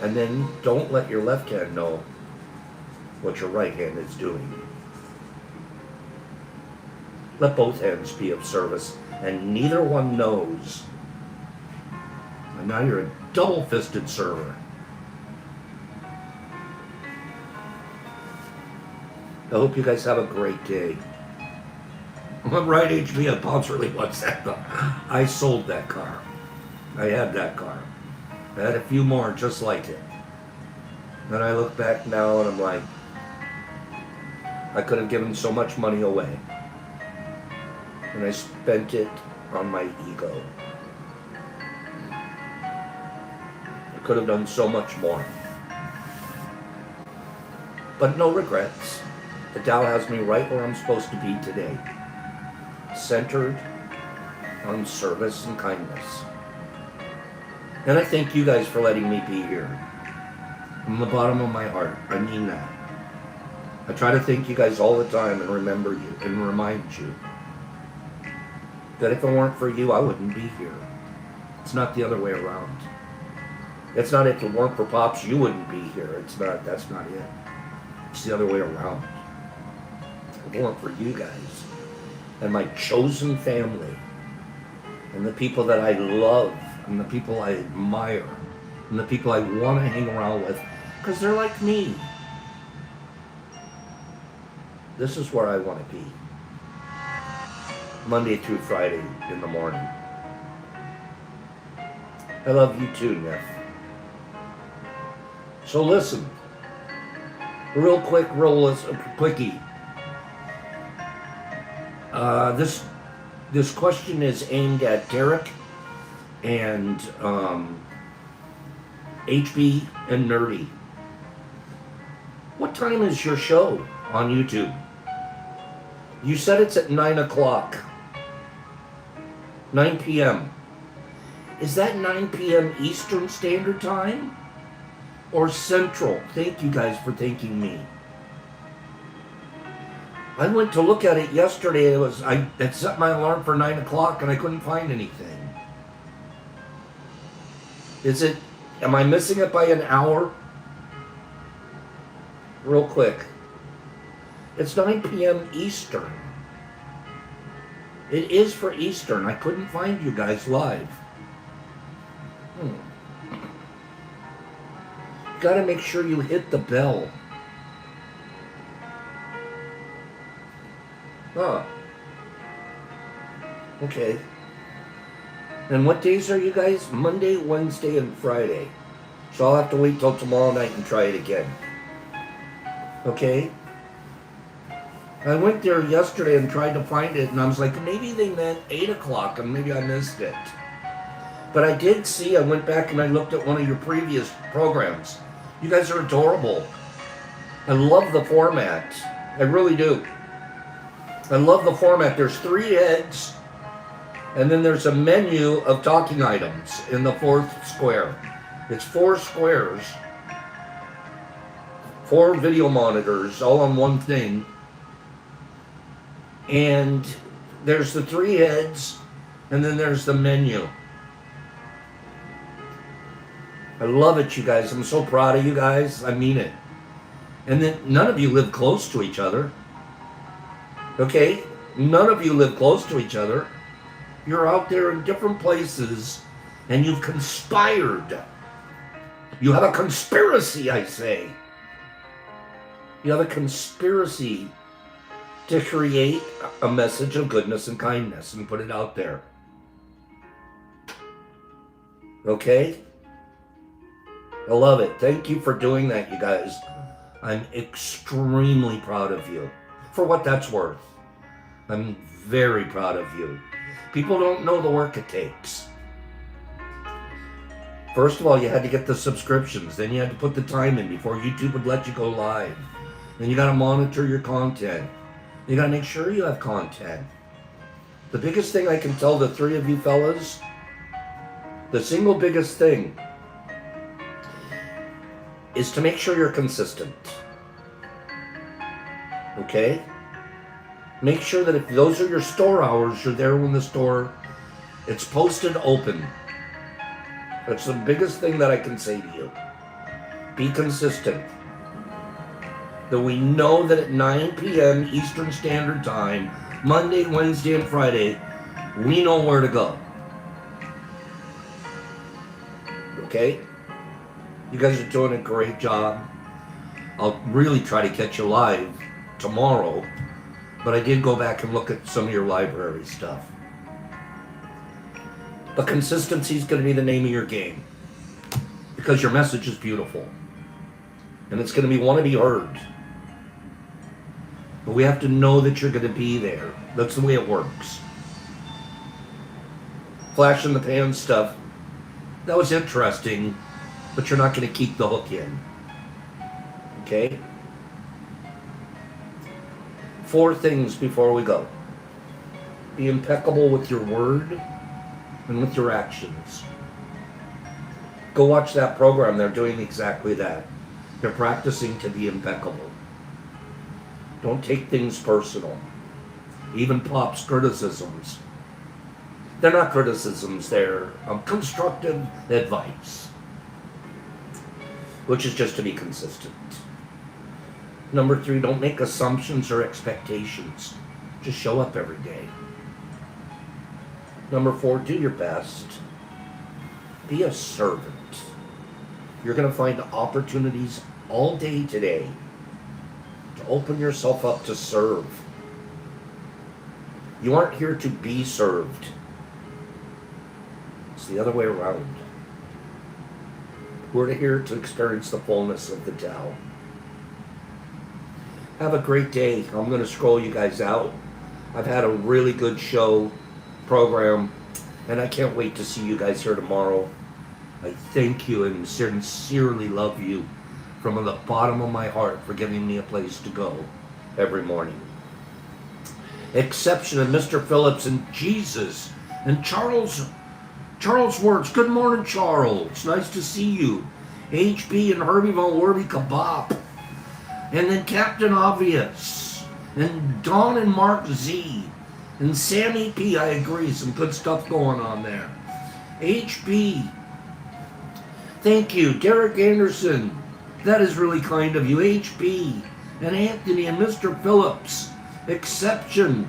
And then don't let your left hand know what your right hand is doing. Let both hands be of service, and neither one knows. And now you're a double-fisted server. I hope you guys have a great day. I'm right, HB, a bounce really wants that car. I sold that car. I had that car. I had a few more just like it. Then I look back now and I'm like, I could have given so much money away. And I spent it on my ego. I could have done so much more. But no regrets. The Tao has me right where I'm supposed to be today. Centered on service and kindness. And I thank you guys for letting me be here. From the bottom of my heart, I mean that. I try to thank you guys all the time and remember you and remind you that if it weren't for you, I wouldn't be here. It's not the other way around. It's not if it weren't for Pops, you wouldn't be here. That's not it. It's the other way around. If it weren't for you guys and my chosen family and the people that I love and the people I admire and the people I want to hang around with because they're like me. This is where I want to be. Monday through Friday in the morning. I love you too, Neff. So listen, real quick, quickie. This question is aimed at Derek and HB and Nerdy. What time is your show on YouTube? You said it's at 9 o'clock. 9 p.m. Is that 9 p.m. Eastern Standard Time? Or Central? Thank you guys for thanking me. I went to look at it yesterday. I had set my alarm for 9 o'clock and I couldn't find anything. Am I missing it by an hour? Real quick. It's 9 p.m. Eastern. It is for Eastern. I couldn't find you guys live. Gotta make sure you hit the bell. Huh. Okay. And what days are you guys? Monday, Wednesday, and Friday. So I'll have to wait till tomorrow night and try it again. Okay? I went there yesterday and tried to find it, and I was like, maybe they meant 8 o'clock, and maybe I missed it. But I did see, I went back and I looked at one of your previous programs. You guys are adorable. I love the format. I really do. I love the format. There's 3 heads, and then there's a menu of talking items in the 4th square. It's 4 squares, 4 video monitors, all on one thing. And there's the 3 heads, and then there's the menu. I love it, you guys. I'm so proud of you guys. I mean it. And then none of you live close to each other. Okay? None of you live close to each other. You're out there in different places, and you've conspired. You have a conspiracy, I say. You have a conspiracy to create a message of goodness and kindness and put it out there. Okay? I love it. Thank you for doing that, you guys. I'm extremely proud of you. For what that's worth. I'm very proud of you. People don't know the work it takes. First of all, you had to get the subscriptions. Then you had to put the time in before YouTube would let you go live. Then you got to monitor your content. You got to make sure you have content. The biggest thing I can tell the 3 of you fellas, the single biggest thing is to make sure you're consistent. Okay? Make sure that if those are your store hours, you're there when the store, it's posted open. That's the biggest thing that I can say to you. Be consistent. That we know that at 9 p.m. Eastern Standard Time, Monday, Wednesday, and Friday, we know where to go. Okay? You guys are doing a great job. I'll really try to catch you live tomorrow, but I did go back and look at some of your library stuff. But consistency is going to be the name of your game, because your message is beautiful, and it's going to want to be heard. But we have to know that you're going to be there. That's the way it works. Flash in the pan stuff, that was interesting, but you're not going to keep the hook in. Okay? 4 things before we go. Be impeccable with your word and with your actions. Go watch that program. They're doing exactly that. They're practicing to be impeccable. Don't take things personal. Even Pop's criticisms. They're not criticisms, they're constructive advice. which is just to be consistent. Number 3, don't make assumptions or expectations. Just show up every day. Number 4, do your best. Be a servant. You're going to find opportunities all day today to open yourself up to serve. You aren't here to be served. It's the other way around. We're here to experience the fullness of the Tao. Have a great day. I'm going to scroll you guys out. I've had a really good show program, and I can't wait to see you guys here tomorrow. I thank you and sincerely love you from the bottom of my heart for giving me a place to go every morning. Exception of Mr. Phillips and Jesus and Charles Works. Good morning, Charles. Nice to see you. HB and Herbie Von Werby Kebab. And then Captain Obvious. And Don and Mark Z. And Sammy P. I agree. Some good stuff going on there. HB. Thank you. Derek Anderson. That is really kind of you. HB. And Anthony and Mr. Phillips. Exception.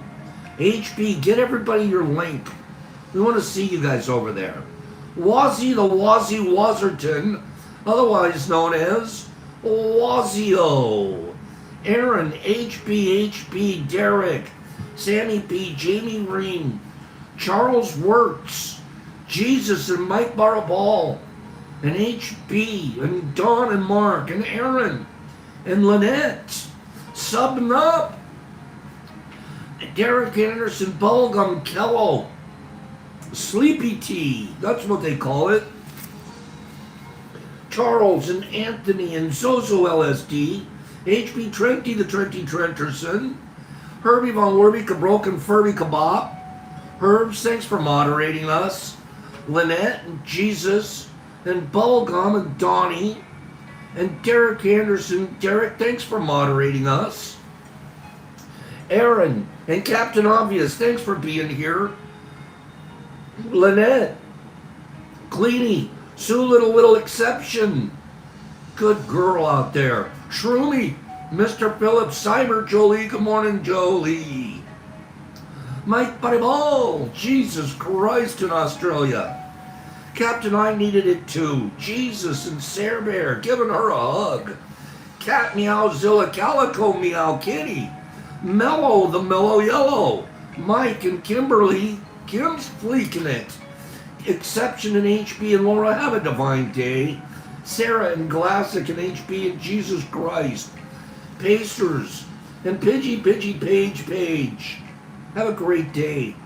HB. Get everybody your link. We want to see you guys over there. Wazzy the Wazzy Wazerton, otherwise known as Wazio. Aaron, HB, Derek, Sammy P, Jamie Reen, Charles Works, Jesus and Mike Barabal, and HB, and Don and Mark, and Aaron, and Lynette, subbing up, Derek Anderson, Bubblegum Kello, Sleepy Tea, that's what they call it. Charles and Anthony and Zozo LSD, HB Trenty the Trenty Trenterson, Herbie Von Werby Cabroken Furby Kebab, Herbs, thanks for moderating us, Lynette and Jesus, and Bubblegum and Donnie, and Derek Anderson. Derek, thanks for moderating us. Aaron and Captain Obvious, thanks for being here. Lynette, Cleany, Sue Little Exception, good girl out there. Shroomy, Mr. Phillips, Cyber Jolie, good morning Jolie. Mike Buddy Jesus Christ in Australia. Captain, I needed it too. Jesus and Sarah Bear, giving her a hug. Cat Meowzilla, Calico Meow Kitty, Mellow the Mellow Yellow, Mike and Kimberly, Kim's fleeking it. Exception and HB and Laura, have a divine day. Sarah and Glassic and HB and Jesus Christ. Pacers and Pidgey Page. Have a great day.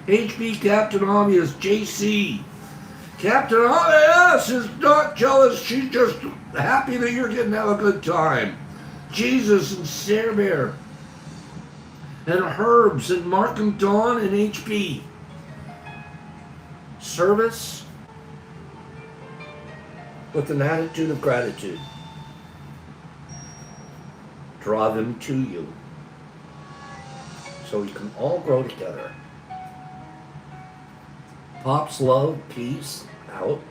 HB, Captain Obvious, JC. Captain Obvious is not jealous. She's just happy that you're getting to have a good time. Jesus and Sarah Bear. And Herbs and Mark and Dawn and HB. Service with an attitude of gratitude. Draw them to you so we can all grow together. Pops love, peace, out.